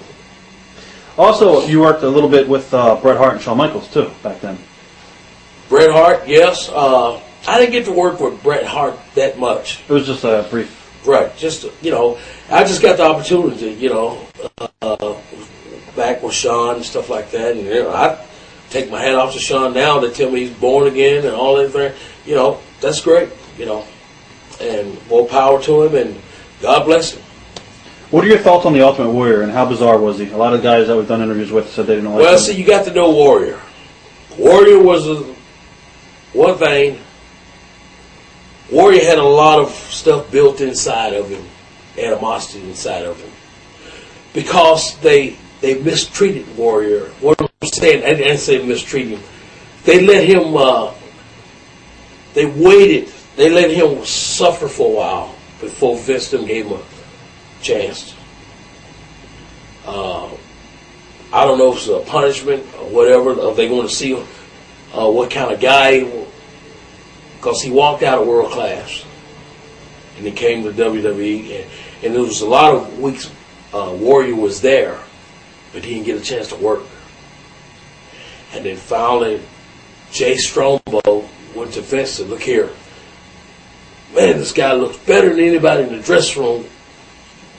Also, you worked a little bit with Bret Hart and Shawn Michaels too back then. Bret Hart, yes. I didn't get to work with Bret Hart that much. It was just a brief. Right, just, you know, I just got the opportunity, you know, back with Shawn and stuff like that. And, you know, I take my hat off to Shawn now. They tell me he's born again and all that thing. You know, that's great, you know. And more power to him, and God bless him. What are your thoughts on the Ultimate Warrior, and how bizarre was he? A lot of guys that we've done interviews with said they didn't like him. Well, see, you got to know Warrior. Warrior was one thing. Warrior had a lot of stuff built inside of him, animosity inside of him, because they mistreated Warrior. What I'm saying, I didn't say mistreat him. They let him. They waited. They let him suffer for a while before Vince gave him a chance. I don't know if it's a punishment or whatever. If they want to see what kind of guy. Because he walked out of world class, and he came to WWE, and there was a lot of weeks Warrior was there, but he didn't get a chance to work. And then finally, Jay Strongbow went to Vince and said, look here, man, this guy looks better than anybody in the dressing room.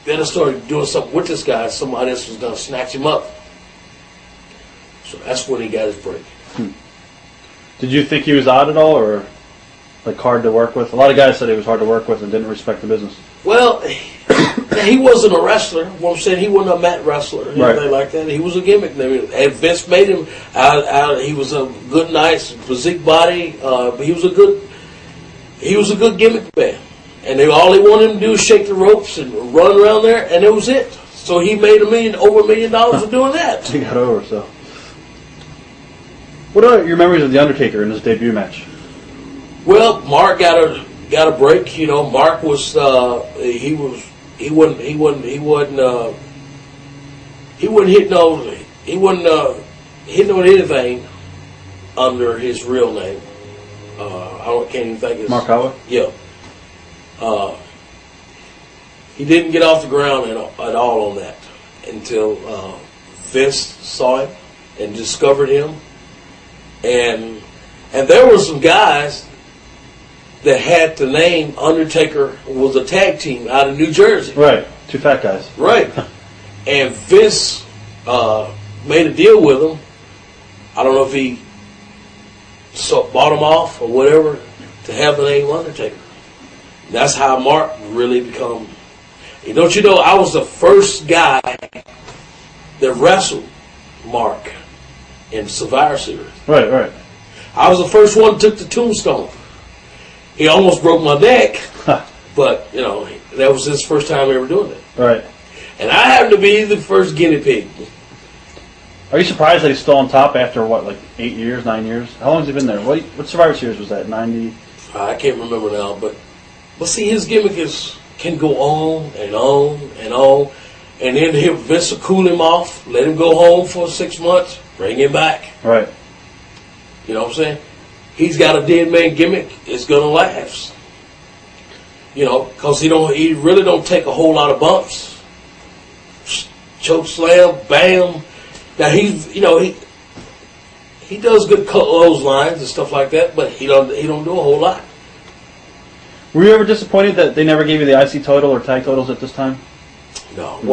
Then I started doing something with this guy, somebody else was going to snatch him up. So that's when he got his break. Did you think he was odd at all, or like hard to work with? A lot of guys said he was hard to work with and didn't respect the business. Well, he wasn't a wrestler. What I'm saying, he wasn't a mat wrestler, anything like that. He was a gimmick. And Vince made him out. He was a good, nice physique body. But he was a good gimmick man. And all he wanted him to do was shake the ropes and run around there, and it was it. So he made over $1 million of doing that. He got over. So, what are your memories of the Undertaker in his debut match? Well, Mark got a break. You know, Mark was he wasn't hitting on anything under his real name. Can't even think of his. Mark Howard? Yeah. He didn't get off the ground at all on that until Vince saw him and discovered him, and there were some guys that had the name Undertaker was a tag team out of New Jersey. Right, two fat guys. Right. And Vince made a deal with them. I don't know if he bought them off or whatever to have the name Undertaker. And that's how Mark really become. Don't you know, I was the first guy that wrestled Mark in Survivor Series. Right. I was the first one that took the tombstone. He almost broke my neck, but you know that was his first time ever doing it. Right. And I happened to be the first guinea pig. Are you surprised that he's still on top after what, like 8 years, 9 years? How long has he been there? What Survivor Series was that? 90? I can't remember now, but see, his gimmick can go on and on and on, and then Vince will cool him off, let him go home for 6 months, bring him back. Right. You know what I'm saying? He's got a dead man gimmick. It's gonna last. You know, because he really don't take a whole lot of bumps. Choke slam, bam. Now he does good clotheslines and stuff like that, but he don't do a whole lot. Were you ever disappointed that they never gave you the IC title or tag titles at this time? No, I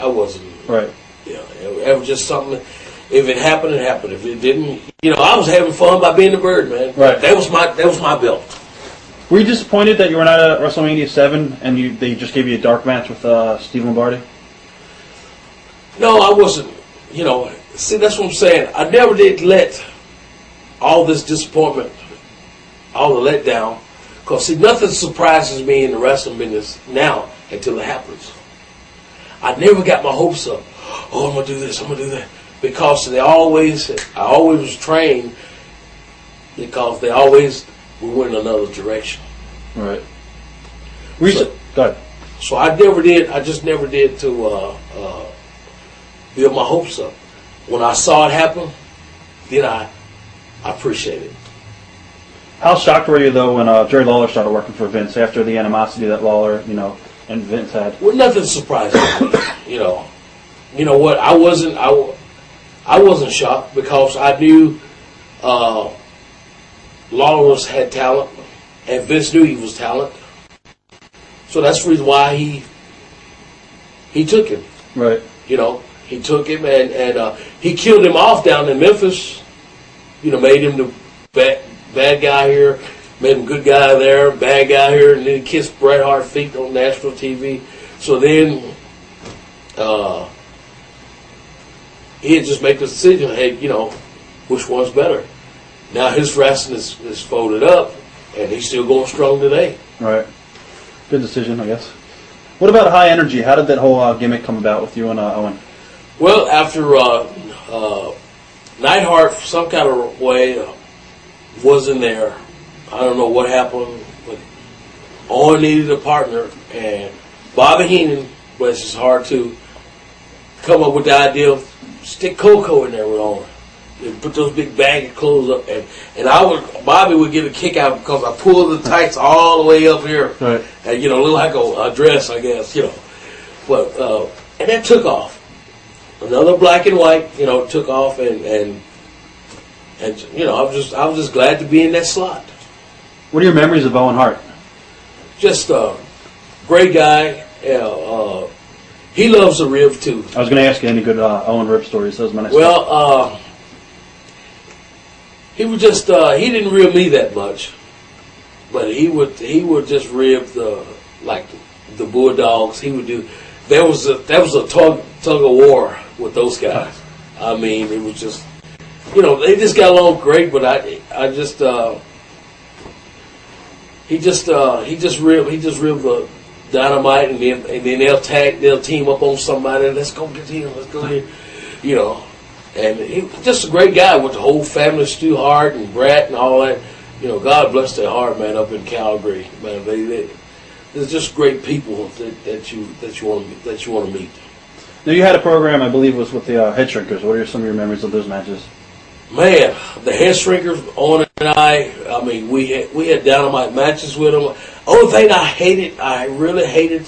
wasn't. Right. You know, it was just something. If it happened, it happened. If it didn't, I was having fun by being the bird, man. Right. That was my belt. Were you disappointed that you were not at WrestleMania 7 and they just gave you a dark match with Steve Lombardi? No, I wasn't. See, that's what I'm saying. I never did let all this disappointment, all the letdown, because see, nothing surprises me in the wrestling business now until it happens. I never got my hopes up. Oh, I'm gonna do this. I'm gonna do that. Because I always was trained because they always went in another direction. Right. So Go ahead. I just never did to build my hopes up. When I saw it happen, then I appreciated it. How shocked were you though when Jerry Lawler started working for Vince after the animosity that Lawler, and Vince had? Well, nothing surprised me. You know what? I wasn't shocked because I knew Lawler had talent, and Vince knew he was talent. So that's the reason why he took him. Right. He took him and he killed him off down in Memphis. Made him the bad guy here, made him good guy there, bad guy here, and then he kissed Bret Hart's feet on national TV. So then he had just make the decision, hey, which one's better? Now his wrestling is folded up, and he's still going strong today. Right. Good decision, I guess. What about High Energy? How did that whole gimmick come about with you and Owen? Well, after Neidhart, some kind of way, wasn't there. I don't know what happened, but Owen needed a partner, and Bobby Heenan, bless his heart, to come up with the idea of stick Koko in there with Owen. And put those big bag of clothes up, and Bobby would get a kick out because I pulled the tights all the way up here, right. And look like a dress, I guess, But and that took off. Another black and white, took off, and I was just glad to be in that slot. What are your memories of Owen Hart? Just a great guy. He loves the rib too. I was going to ask you any good Owen rib stories. That was my next Well, he would just he didn't rib me that much, but he would just rib the Bulldogs. He would do. That was a tug of war with those guys. I mean, it was just they just got along great. But he just ribbed the Dynamite, and then they'll team up on somebody. Let's go get him. Let's go here. And he was just a great guy with the whole family, Stu Hart and Brat and all that. God bless their heart, man, up in Calgary, man. They're just great people that you want to meet. Now you had a program, I believe, was with the Head Shrinkers. What are some of your memories of those matches? Man, the Head Shrinkers, Owen and I mean, we had Dynamite matches with them. Only thing I really hated,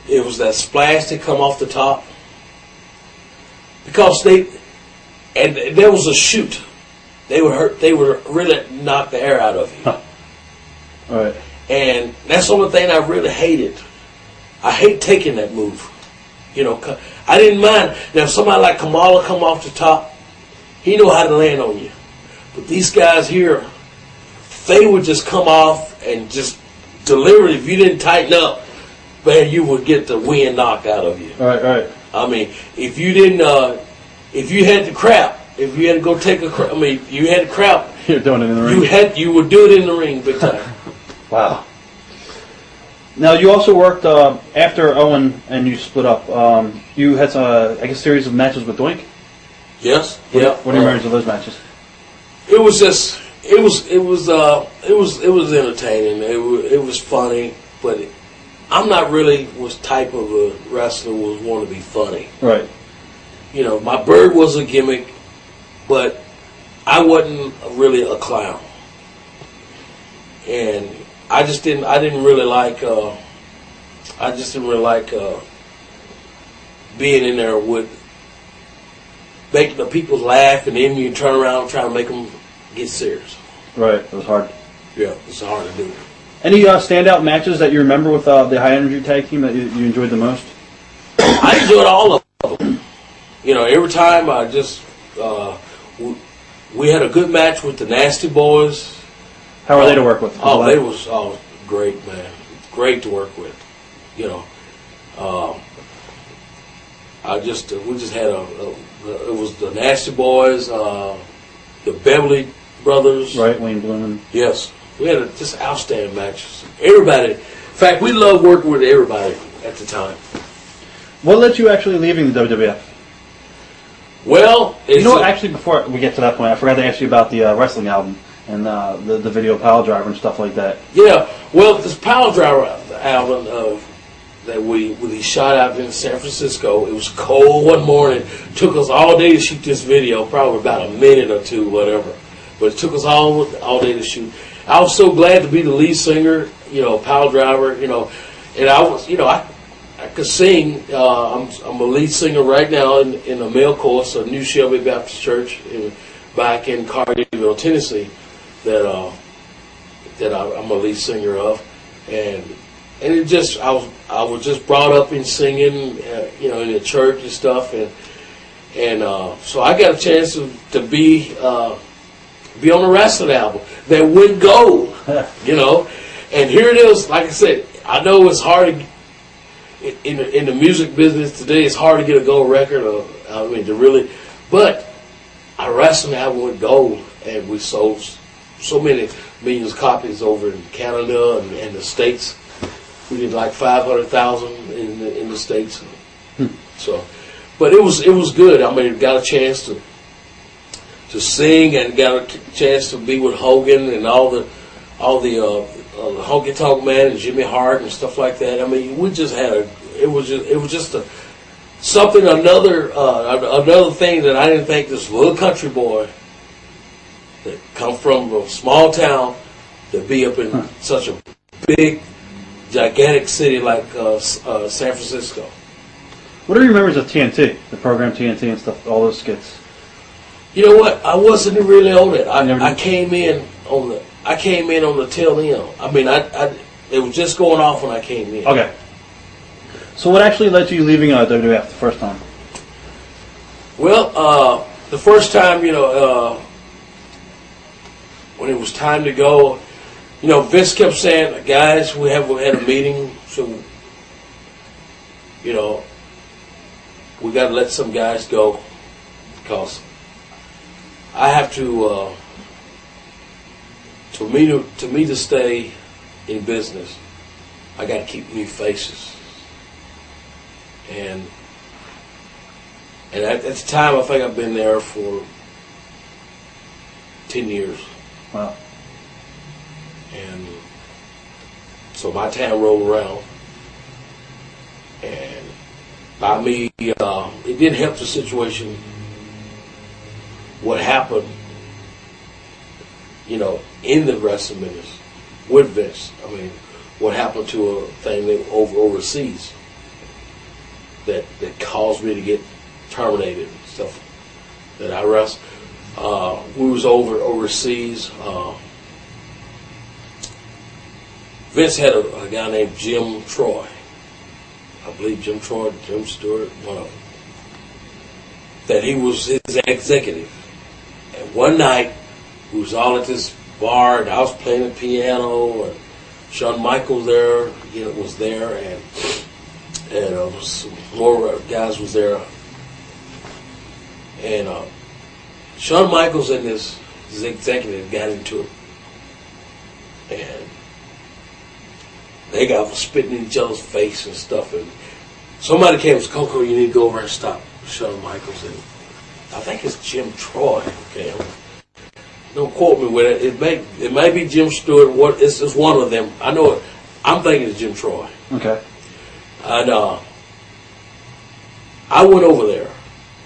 it was that splash that come off the top. Because there was a shoot. They would really knock the air out of you. Huh. All right. And that's the only thing I really hated. I hate taking that move. I didn't mind. Now, if somebody like Kamala come off the top, he know how to land on you. But these guys here, they would just come off and just deliver it. If you didn't tighten up, man, you would get the wind knocked out of you. All right. I mean, if you didn't, if you had to crap, if you had to go take a crap, you had to crap, You're doing it in the ring. You would do it in the ring big time. Wow. Now you also worked after Owen and you split up. You had I guess series of matches with Doink. Yes. What Yeah. are your memories of those matches? It was just it was entertaining. It was funny, but I'm not really was type of a wrestler who was want to be funny. Right. You know, my bird was a gimmick, but I wasn't really a clown, and I didn't really like being in there with making the people laugh, and then you turn around and try to make them get serious. Right. It was hard. Yeah, it's hard to do. Any standout matches that you remember with the high energy tag team that you enjoyed the most? I enjoyed all of them. You know, every time we had a good match with the Nasty Boys. How are they to work with? Oh, they was great, man. Great to work with. You know, we just had it was the Nasty Boys, the Beverly Brothers. Right, Wayne Bloom. Yes, we had just outstanding matches. Everybody, in fact, we loved working with everybody at the time. What led you actually leaving the WWF? Well, you know what? Actually, before we get to that point, I forgot to ask you about the wrestling album and the video Pile Driver and stuff like that. Yeah, well, this Pile Driver album that we shot out in San Francisco. It was cold one morning. Took us all day to shoot this video, probably about a minute or two, whatever. But it took us all day to shoot. I was so glad to be the lead singer, you know, Pile Driver, you know, and I was, you know, I could sing. I'm a lead singer right now in the male chorus of New Shelby Baptist Church back in Carterville, Tennessee. That I'm a lead singer of, and it just I was just brought up in singing, you know, in the church and stuff, and so I got a chance to be on a wrestling album that went gold, you know, and here it is. Like I said, I know it's hard in the music business today. It's hard to get a gold record, but our wrestling album went gold, and we sold so many millions of copies over in Canada and the States. We did like 500,000 in the States. So, but it was good. I mean, got a chance to sing and got a chance to be with Hogan and all the Honky Tonk Man and Jimmy Hart and stuff like that. I mean, we just had another thing that I didn't think this little country boy that come from a small town to be up in such a big, gigantic city like San Francisco. What are your memories of TNT, the program TNT and stuff, all those skits? You know what? I wasn't really on it. I came in on the tail end. I mean, it was just going off when I came in. Okay. So what actually led to you leaving WWF the first time? Well, the first time, you know, when it was time to go, you know, Vince kept saying, guys, we had a meeting, so, you know, we got to let some guys go because I have to me to stay in business, I got to keep new faces. And at the time, I think I've been there for 10 years. Wow. And so my time rolled around, and by me, it didn't help the situation. What happened, you know, in the wrestling business with Vince? I mean, what happened to a thing that overseas that caused me to get terminated and stuff? That I wrestled. We was overseas. Vince had a guy named Jim Troy. I believe Jim Troy, Jim Stewart, one of them. That he was his executive. And one night, we was all at this bar, and I was playing the piano, and Shawn Michaels was there, and some more guys was there. And Shawn Michaels and this his executive got into it. And they got spitting in each other's face and stuff. And somebody came and said, Koko, you need to go over and stop Shawn Michaels. And I think it's Jim Troy. Okay, don't quote me with it. It may be Jim Stewart. It's one of them. I know it. I'm thinking it's Jim Troy. Okay. And I went over there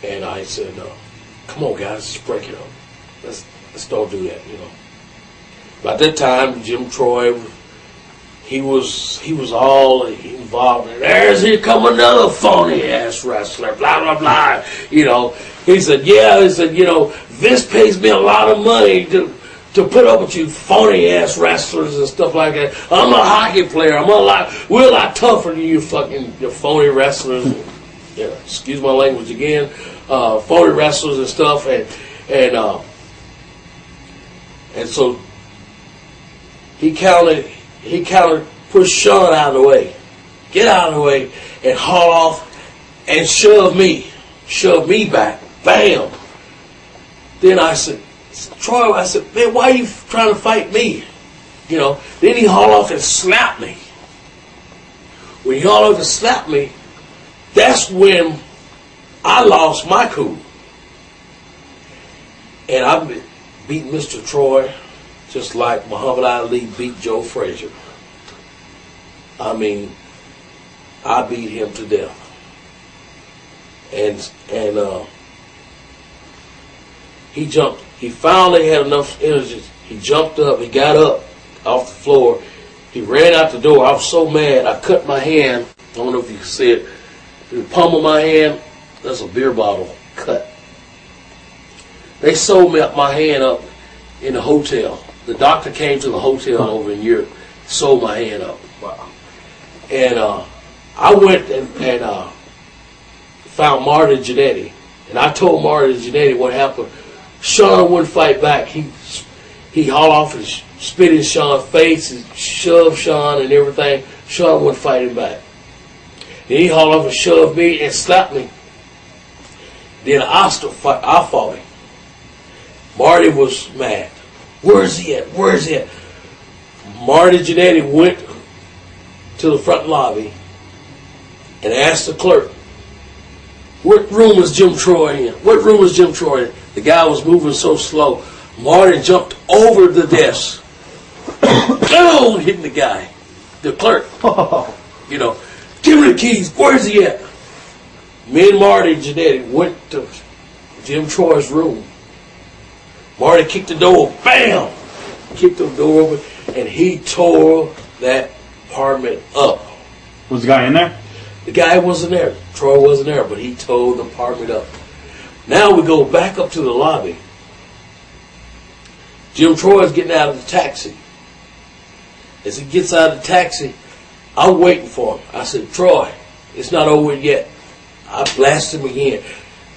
and I said, "Come on, guys, let's break it up. Let's don't do that." You know. By that time, Jim Troy, he was all involved. Here come another phony ass wrestler. Blah blah blah. You know. He said, "Yeah." He said, "You know, Vince pays me a lot of money to put up with you phony ass wrestlers and stuff like that. I'm a hockey player. We're a lot tougher than you phony wrestlers." Yeah, excuse my language again. Phony wrestlers and stuff, and so he counted pushed Shawn out of the way, get out of the way, and haul off and shove me back, bam. Then I said, Troy, I said, man, why are you trying to fight me? You know. Then he hauled off and slapped me. When he hauled off and slapped me, that's when I lost my cool. And I beat Mr. Troy just like Muhammad Ali beat Joe Frazier. I mean, I beat him to death. And he jumped. He finally had enough energy. He jumped up. He got up off the floor. He ran out the door. I was so mad. I cut my hand. I don't know if you can see it. The palm of my hand, that's a beer bottle cut. They sewed my hand up in a hotel. The doctor came to the hotel over in Europe, sewed my hand up. Wow. And I went and found Marty Jannetty. And I told Marty Jannetty what happened. Shawn wouldn't fight back. He hauled off and spit in Shawn's face and shoved Shawn and everything. Shawn wouldn't fight him back. Then he hauled off and shoved me and slapped me. Then I fought him. Marty was mad. Where's he at? Where's he at? Marty Jannetty went to the front lobby and asked the clerk, what room is Jim Troy in? What room is Jim Troy in? The guy was moving so slow. Marty jumped over the desk. Oh, hitting the guy. The clerk. You know, give me the keys. Where's he at? Me and Marty Jannetty went to Jim Troy's room. Marty kicked the door. Bam! Kicked the door open. And he tore that apartment up. Was the guy in there? The guy wasn't there. Troy wasn't there, but he tore the apartment up. Now we go back up to the lobby. Jim Troy's getting out of the taxi. As he gets out of the taxi, I'm waiting for him. I said, Troy, it's not over yet. I blasted him again.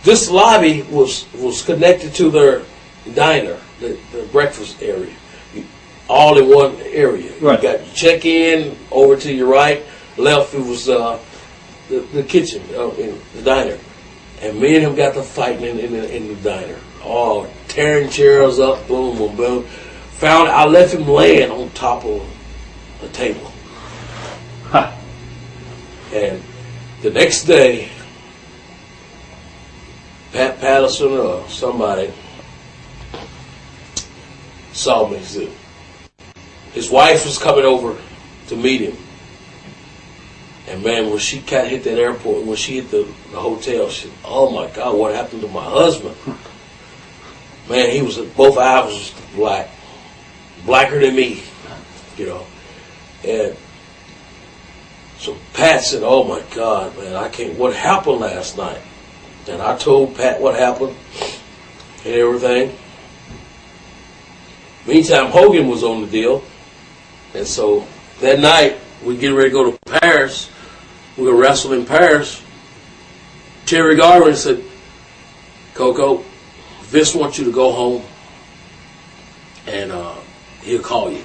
This lobby was connected to their diner, the breakfast area, all in one area. Right. You got your check-in over to your right, left it was the kitchen, in the diner. And me and him got to fighting in the diner. Oh, tearing chairs up, boom, boom, boom. I left him laying on top of the table. Huh. And the next day, Pat Patterson or somebody saw me. His wife was coming over to meet him. And man, when she hit that airport, when she hit the hotel, she said, oh my God, what happened to my husband? Man, both eyes was black. Blacker than me, you know. And so Pat said, oh my God, man, what happened last night? And I told Pat what happened and everything. Meantime, Hogan was on the deal. And so that night, we get ready to go to Paris. We're going to wrestle in Paris. Terry Garvin said, Koko, Vince wants you to go home and he'll call you.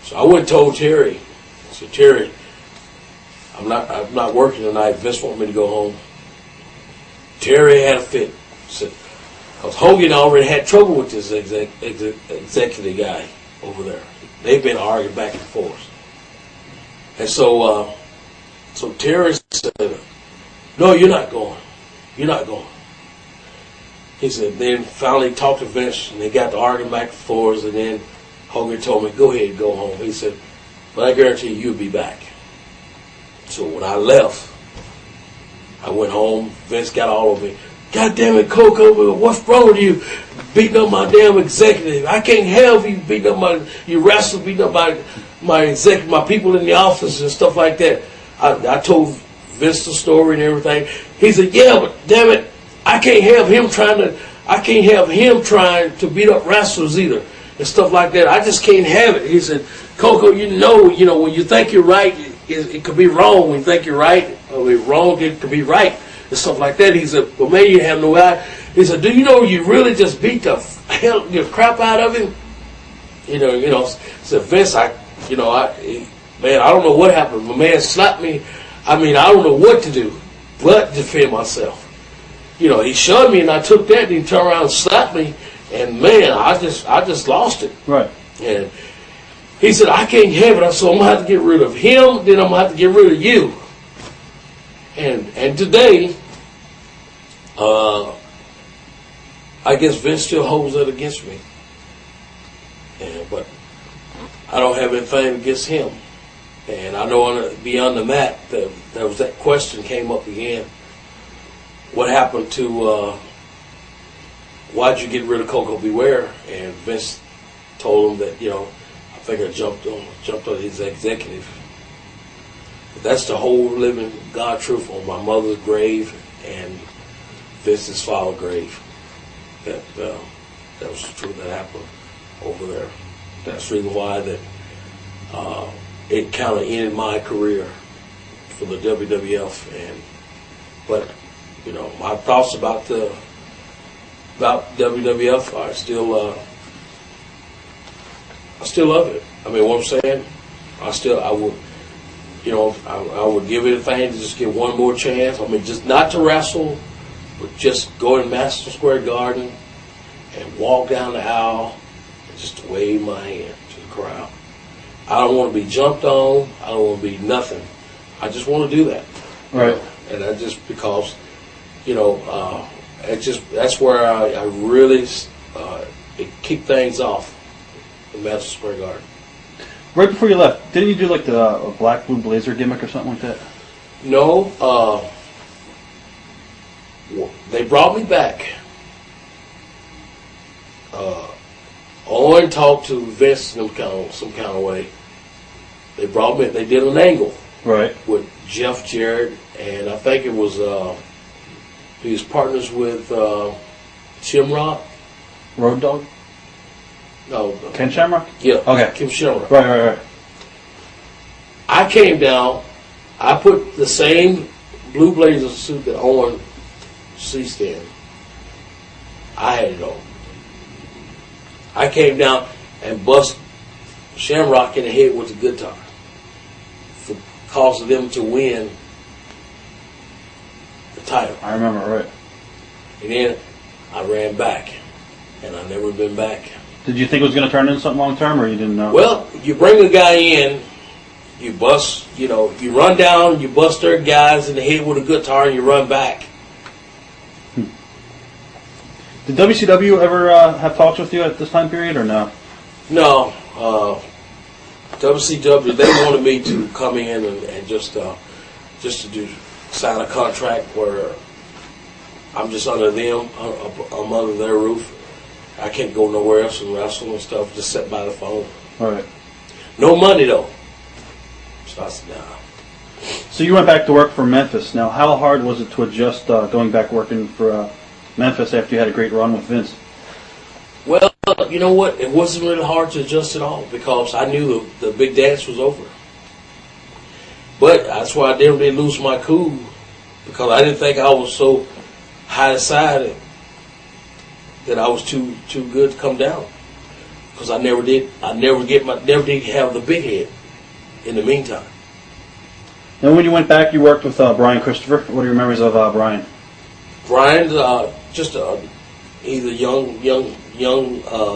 So I went and told Terry. I said, Terry, I'm not working tonight. Vince wants me to go home. Terry had a fit. Said, Because Hogan already had trouble with this executive guy over there. They've been arguing back and forth. And so Terry said, "No, you're not going. You're not going." He said, then finally talked to Vince, and they got to arguing back and forth, and then Hogan told me, "Go ahead, go home." He said, "But I guarantee you, you'll be back." So when I left, I went home. Vince got all over me. "God damn it, Koko, what's wrong with you? Beating up my damn executive. I can't help you beating up you wrestle, beating up my executive, my people in the office and stuff like that." I told Vince the story and everything. He said, "Yeah, but damn it, I can't have him trying to beat up wrestlers either and stuff like that. I just can't have it." He said, "Koko, you know, when you think you're right, it could be wrong. When you think you're right, or it's wrong, it could be right." And stuff like that. He said, "Well, man, you have no eye." He said, "Do you know you really just beat the crap out of him?" Said Vince, man, I don't know what happened. The man slapped me. I mean, I don't know what to do but defend myself. He shoved me, and I took that, and he turned around and slapped me, and man, I just lost it. Right. And he said, "I can't have it, so I'm gonna have to get rid of him. Then I'm gonna have to get rid of you." And today, I guess Vince still holds that against me. But I don't have anything against him. And I know beyond the mat, there was that question came up again. What happened to, why'd you get rid of Koko B. Ware? And Vince told him that, I think I jumped on his executive. That's the whole living God truth on my mother's grave and Vince's father's grave. That was the truth that happened over there. That's the reason why that it kind of ended my career for the WWF. But my thoughts about WWF, I still love it. I mean, what I'm saying, I would. I would give anything to just get one more chance. I mean, just not to wrestle, but just go in Madison Square Garden and walk down the aisle and just wave my hand to the crowd. I don't want to be jumped on. I don't want to be nothing. I just want to do that. Right. And that's just because, that's where I really kick things off in Madison Square Garden. Right before you left, didn't you do like a black blue blazer gimmick or something like that? No. They brought me back. Owen talked to Vince in some kind of way. They brought me. They did an angle. Right. With Jeff Jarrett, and I think it was he was partners with Shamrock. Road Dogg? No. Ken Shamrock? Yeah. Okay. Kim Shamrock. Right. I came down. I put the same blue blazer suit that Owen ceased in. I had it on. I came down and bust Shamrock in the head with the guitar for causing them to win the title. I remember, right. And then I ran back, and I've never been back. Did you think it was going to turn into something long term, or you didn't know? Well, you bring a guy in, you bust, you run down, you bust their guys in the head with a guitar, and you run back. Did WCW ever have talks with you at this time period, or no? No. WCW, they wanted me to come in and just to sign a contract where I'm just under them, I'm under their roof. I can't go nowhere else and wrestle and stuff, just sit by the phone. All right. No money, though. So I said, nah. So you went back to work for Memphis. Now, how hard was it to adjust going back working for Memphis after you had a great run with Vince? Well, you know what? It wasn't really hard to adjust at all because I knew the big dance was over. But that's why I didn't really lose my cool because I didn't think I was so high decided that I was too good to come down because I never did. Never did have the big head. In the meantime. And when you went back, you worked with Brian Christopher. What are your memories of Brian? Brian's just He's a young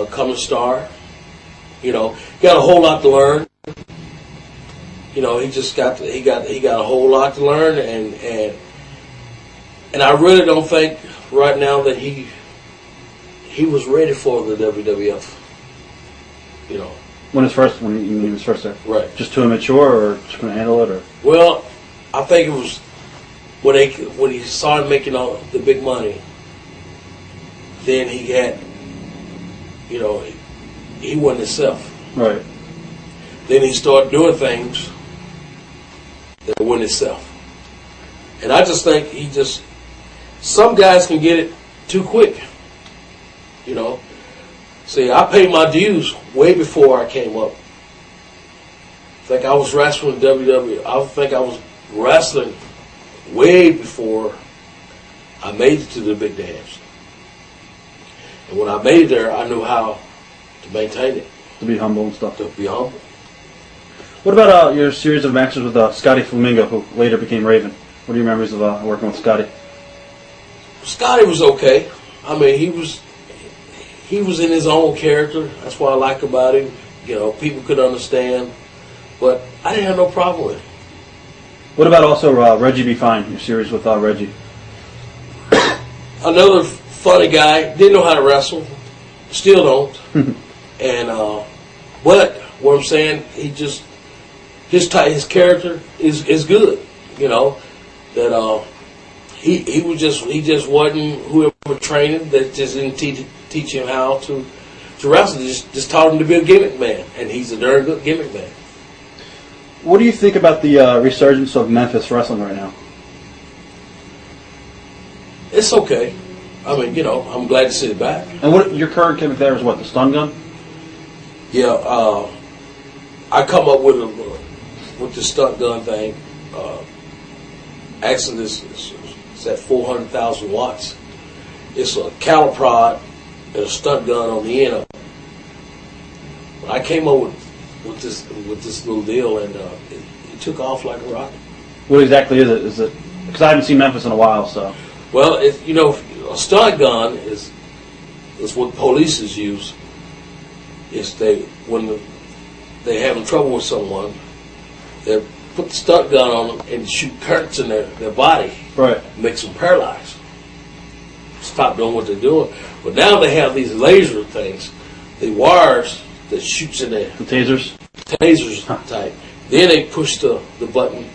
coming star. You know, got a whole lot to learn. You know, he got a whole lot to learn, and I really don't think right now that he was ready for the WWF. You know, when he was first there, right? Just too immature, or just couldn't handle it, or well, I think it was when he started making all the big money. Then he had, you know, he wasn't himself. right. Then he started doing things that weren't himself. And I just think some guys can get it too quick. You know, see, I paid my dues way before I came up. I think I was wrestling WWE. I think I was wrestling way before I made it to the big dance. And when I made it there, I knew how to maintain it. To be humble and stuff. To be humble. What about your series of matches with Scotty Flamingo, who later became Raven? What are your memories of working with Scotty? Scotty was okay. I mean, he was in his own character. That's what I like about him. You know, people could understand, but I didn't have no problem with him. What about also Reggie B. Fine, your series with Reggie? Another funny guy. Didn't know how to wrestle. Still don't. And but what I'm saying, his character is good. You know that he just wasn't whoever trained him that just didn't teach him how to wrestle. Just taught him to be a gimmick man, and he's a darn good gimmick man. What do you think about the resurgence of Memphis wrestling right now? It's okay. I mean, you know, I'm glad to see it back. And what your current gimmick there is what, the stun gun? Yeah, I come up with the stunt gun thing. Actually, it's at 400,000 watts. It's a cattle prod and a stunt gun on the end of it. But I came up with this little deal, and it took off like a rocket. What exactly is it? Is it because I haven't seen Memphis in a while, so. Well, a stunt gun is what police use. When they having trouble with someone, they put the stunt gun on them and shoot currents in their body, right? Makes them paralyzed. Stop doing what they're doing. But now they have these laser things, the wires that shoots in there. The tasers. Tasers type. Then they push the button.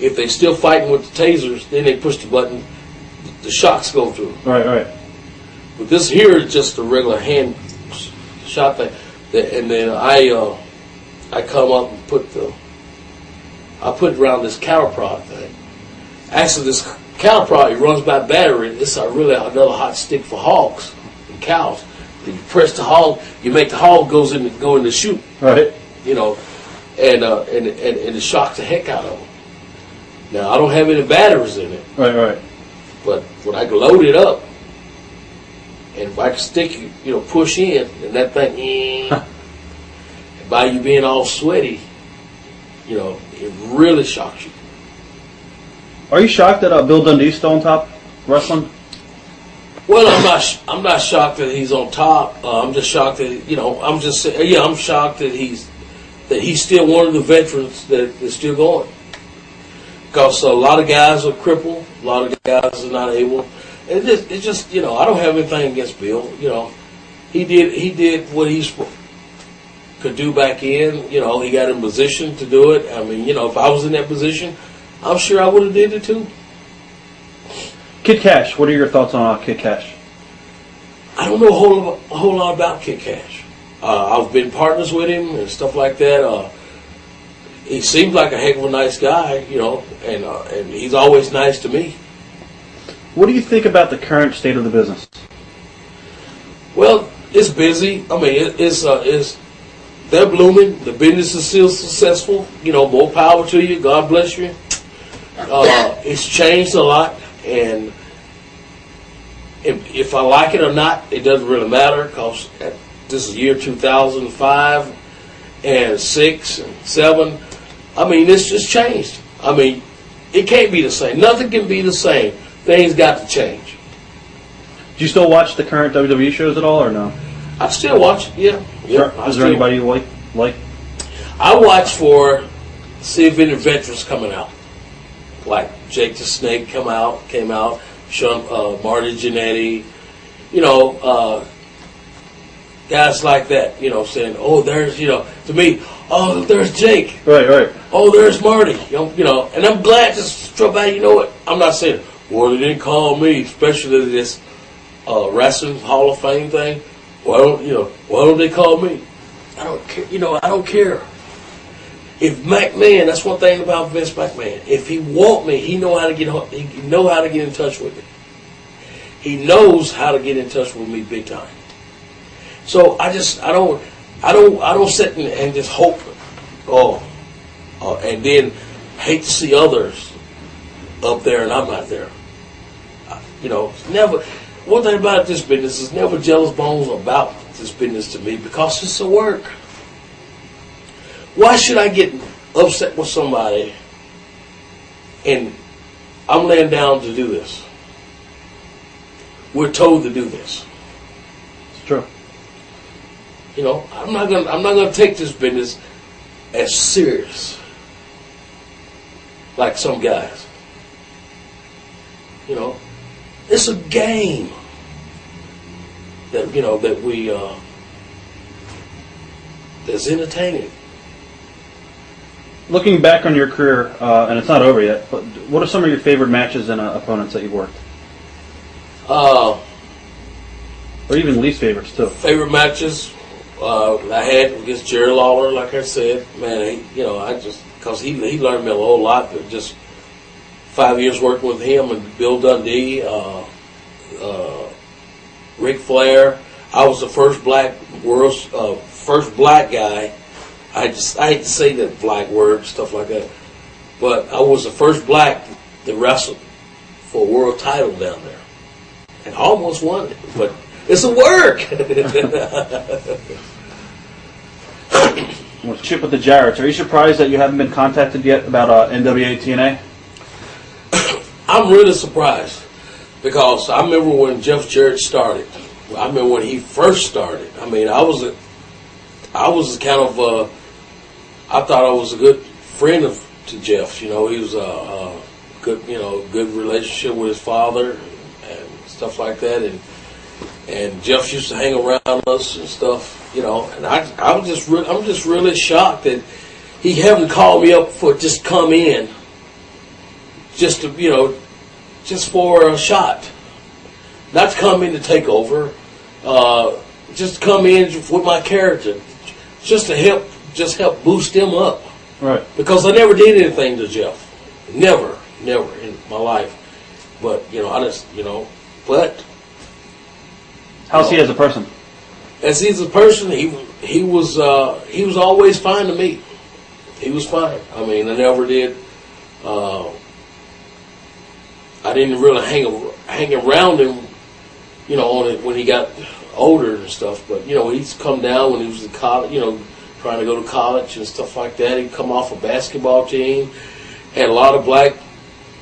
If they're still fighting with the tasers, then they push the button. The shocks go through. Right. But this here is just a regular hand shot thing. And then I come up and put it around this cattle prod thing. Actually, this cattle prod, it runs by battery. It's really another hot stick for hogs and cows. You press the hog, you make the hog go in the chute. Right. You know, and it shocks the heck out of them. Now I don't have any batteries in it. Right. But when I can load it up, and if I can stick, push in, and that thing, and by you being all sweaty, it really shocks you. Are you shocked that Bill Dundee's still on top wrestling? Well, I'm not shocked that he's on top. I'm just shocked that I'm shocked that he's still one of the veterans that is still going. Because a lot of guys are crippled, a lot of guys are not able. It's just I don't have anything against Bill. He did what he could do back in. He got in position to do it. I mean, if I was in that position, I'm sure I would have did it too. Kid Cash, what are your thoughts on Kid Cash? I don't know a whole lot about Kid Cash. I've been partners with him and stuff like that. He seems like a heck of a nice guy, and he's always nice to me. What do you think about the current state of the business? Well, it's busy. I mean, it's they're blooming. The business is still successful. More power to you. God bless you. It's changed a lot, and if I like it or not, it doesn't really matter because this is year 2005 and 6 and 7. I mean, it's just changed. I mean, it can't be the same. Nothing can be the same. Things got to change. Do Do you still watch the current WWE shows at all, or no? I still watch it, yeah. Is there anybody you like? I watch for, see if any veterans coming out. Like Jake the Snake came out, Sean, Marty Jannetty, guys like that, saying, oh, there's, to me, oh, there's Jake. Right. Oh, there's Marty. And I'm glad to drop by, what? I'm not saying, well, they didn't call me, especially this wrestling Hall of Fame thing. Why don't they call me? I don't care. I don't care. If McMahon, that's one thing about Vince McMahon. If he want me, he know how to get in touch with me. He knows how to get in touch with me big time. So I don't sit and just hope, and then hate to see others up there and I'm not there. Never. One thing about this business is never jealous bones about this business to me because it's a work. Why should I get upset with somebody and I'm laying down to do this? We're told to do this. It's true. I'm not gonna take this business as serious like some guys. It's a game that we that's entertaining. Looking back on your career, and it's not over yet, but what are some of your favorite matches and opponents that you've worked? Or even least favorites too. Favorite matches I had against Jerry Lawler, like I said, man, because he learned me a whole lot, but just 5 years working with him and Bill Dundee, Ric Flair. I was the first first black guy. I hate to say that black word, stuff like that, but I was the first black that wrestled for a world title down there, and I almost won it, but it's a work. What's ship with the Jarretts? Are you surprised that you haven't been contacted yet about NWA TNA? I'm really surprised because I remember when Jeff Jarrett started. I remember when he first started. I mean, I was kind of I thought I was a good friend to Jeff. He was a good good relationship with his father and stuff like that, and Jeff used to hang around us and stuff. And I'm just really shocked that he haven't called me up for just come in, just to just for a shot, not to come in to take over, just to come in with my character, just to help boost him up. Right. Because I never did anything to Jeff, never in my life. But but how's he as a person? As he's a person, he was always fine to me. He was fine. I mean, I never did. I didn't really hang around him, when he got older and stuff. But he's come down when he was in college, trying to go to college and stuff like that. He'd come off a basketball team, had a lot of black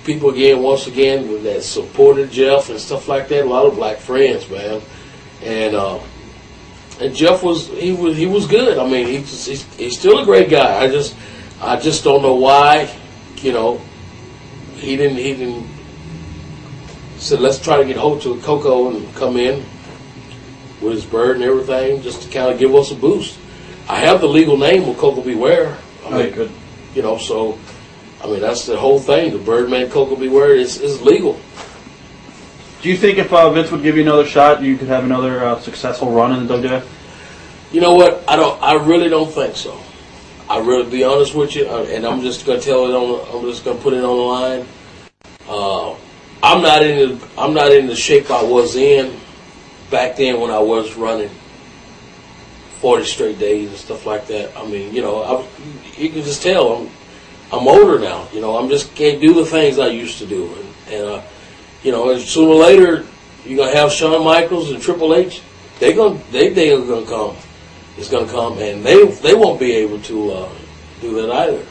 people once again that supported Jeff and stuff like that. A lot of black friends, man, and Jeff was good. I mean, he's still a great guy. I just don't know why, he didn't said let's try to get hold to Koko and come in with his bird and everything, just to kind of give us a boost. I have the legal name of Koko B. Ware. Good. So I mean that's the whole thing. The Birdman Koko B. Ware is legal. Do you think if Vince would give you another shot, you could have another successful run in the WWF? You know what? I really don't think so. I really, be honest with you, and I'm just going to tell it I'm just going to put it on the line. I'm not in the shape I was in back then when I was running 40 straight days and stuff like that. I mean, you can just tell I'm older now. I'm just can't do the things I used to do, and sooner or later you're gonna have Shawn Michaels and Triple H. They day are gonna come. It's gonna come, and they won't be able to do that either.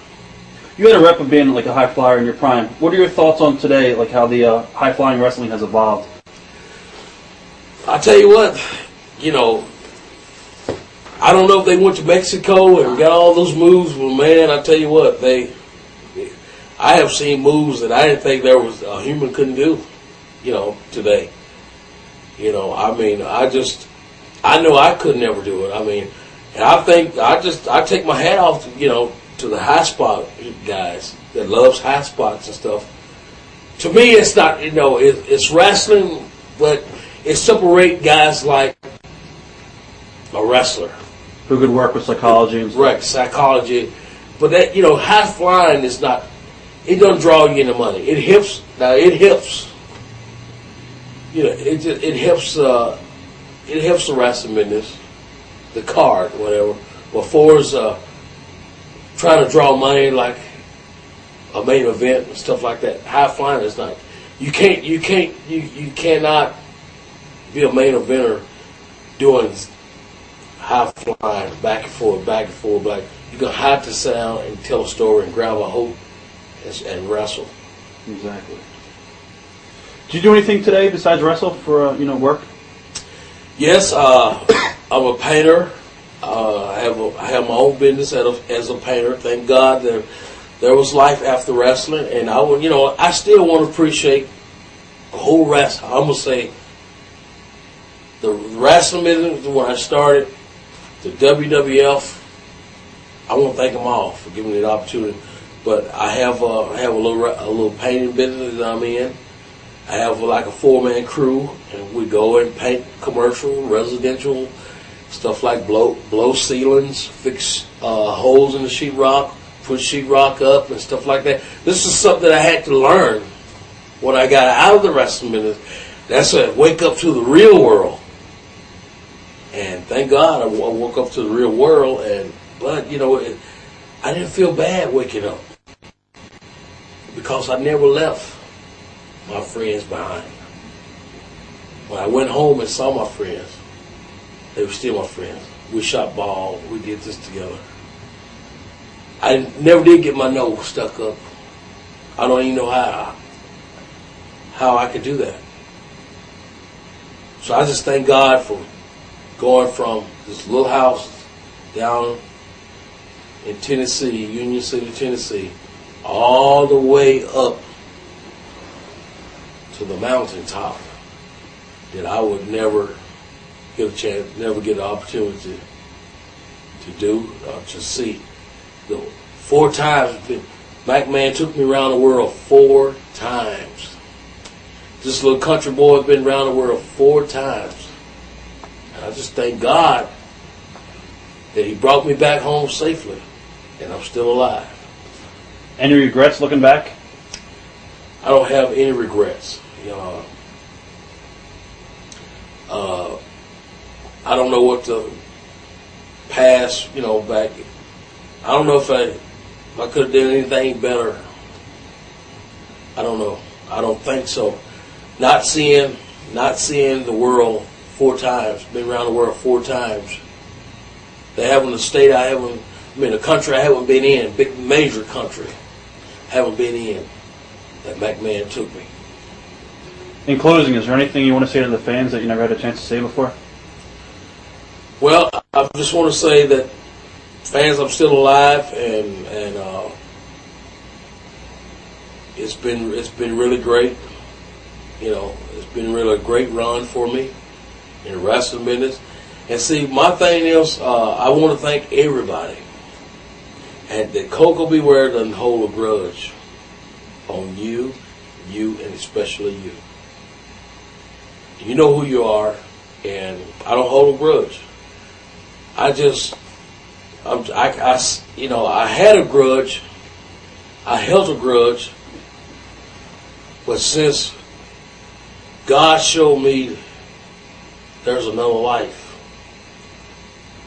You had a rep of being like a high flyer in your prime. What are your thoughts on today, like how the high flying wrestling has evolved? I tell you what, you know, I don't know if they went to Mexico and got all those moves, but man, I tell you what, I have seen moves that I didn't think there was a human couldn't do, you know, today. You know, I mean, I know I could never do it. I mean, and I think I take my hat off, to the high spot guys that loves high spots and stuff. To me, it's not, it's wrestling, but it separates guys like a wrestler. Who could work with psychology and stuff. Right, psychology. But that, high flying is not, it doesn't draw you into money. It helps, it helps. It helps the wrestling business, the card, whatever. Before it's trying to draw money like a main event and stuff like that. High flying is not. You cannot be a main eventer doing high flying back and forth. You're gonna have to sit down and tell a story and grab a hold and wrestle. Exactly. Did you do anything today besides wrestle for work? Yes, I'm a painter. I have my own business as a painter. Thank God there was life after wrestling, and I still want to appreciate the whole wrestling. I'm gonna say the wrestling business when I started, the WWF. I want to thank them all for giving me the opportunity. But I have a little painting business that I'm in. I have like a 4-man crew, and we go and paint commercial, residential, stuff like blow ceilings, fix holes in the sheetrock, put sheetrock up, and stuff like that. This is something that I had to learn when I got out of the wrestling business. That's a wake up to the real world. And thank God I woke up to the real world, but I didn't feel bad waking up because I never left my friends behind. When I went home and saw my friends, they were still my friends. We shot ball. We did this together. I never did get my nose stuck up. I don't even know how I could do that. So I just thank God for going from this little house down in Tennessee, Union City, Tennessee, all the way up to the mountaintop that I would never get a chance, never get an opportunity to do, to see. 4 times, McMahon took me around the world 4 times. This little country boy has been around the world 4 times. And I just thank God that he brought me back home safely, and I'm still alive. Any regrets looking back? I don't have any regrets. I don't know what the past, back. I don't know if I could have done anything better. I don't know. I don't think so. Not seeing the world 4 times. Been around the world 4 times. They haven't the state I haven't. A country I haven't been in, big major country, haven't been in. That McMahon took me. In closing, is there anything you want to say to the fans that you never had a chance to say before? Well, I just want to say that fans, I'm still alive, and it's been really great. It's been really a great run for me in the wrestling business. And see, my thing is, I want to thank everybody, and that Koko B. Ware doesn't hold a grudge on you, and especially you. You know who you are, and I don't hold a grudge. I had a grudge. I held a grudge, but since God showed me there's another life,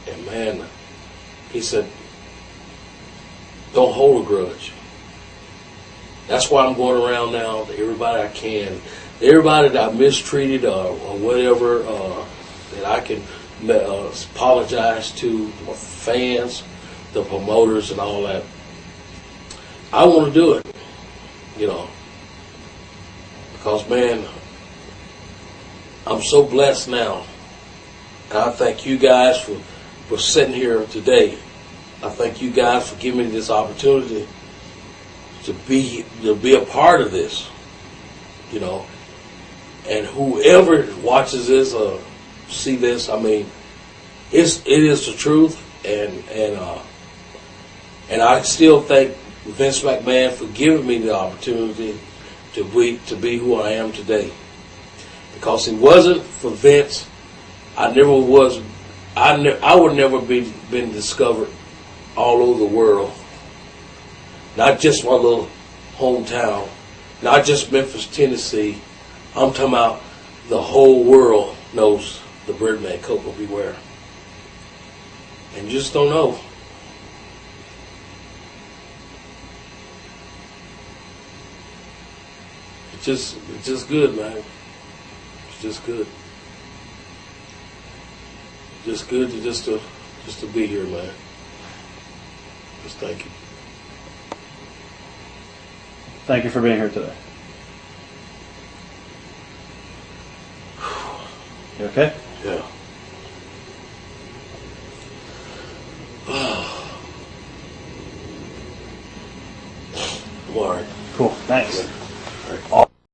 and man, he said, don't hold a grudge. That's why I'm going around now to everybody I can. Everybody that I mistreated or whatever, that I can apologize to, my fans, the promoters and all that. I want to do it, because man, I'm so blessed now. And I thank you guys for sitting here today. I thank you guys for giving me this opportunity to be a part of this, you know. And whoever watches this or see this, I mean, it is the truth, and I still thank Vince McMahon for giving me the opportunity to be who I am today. Because it wasn't for Vince, I would never been discovered all over the world. Not just my little hometown, not just Memphis, Tennessee. I'm talking about the whole world knows the Birdman, Koko B. Ware. And you just don't know. It's just good, man. It's just good. Just good to be here, man. Just thank you. Thank you for being here today. You okay? Yeah. Ware. Cool. Thanks.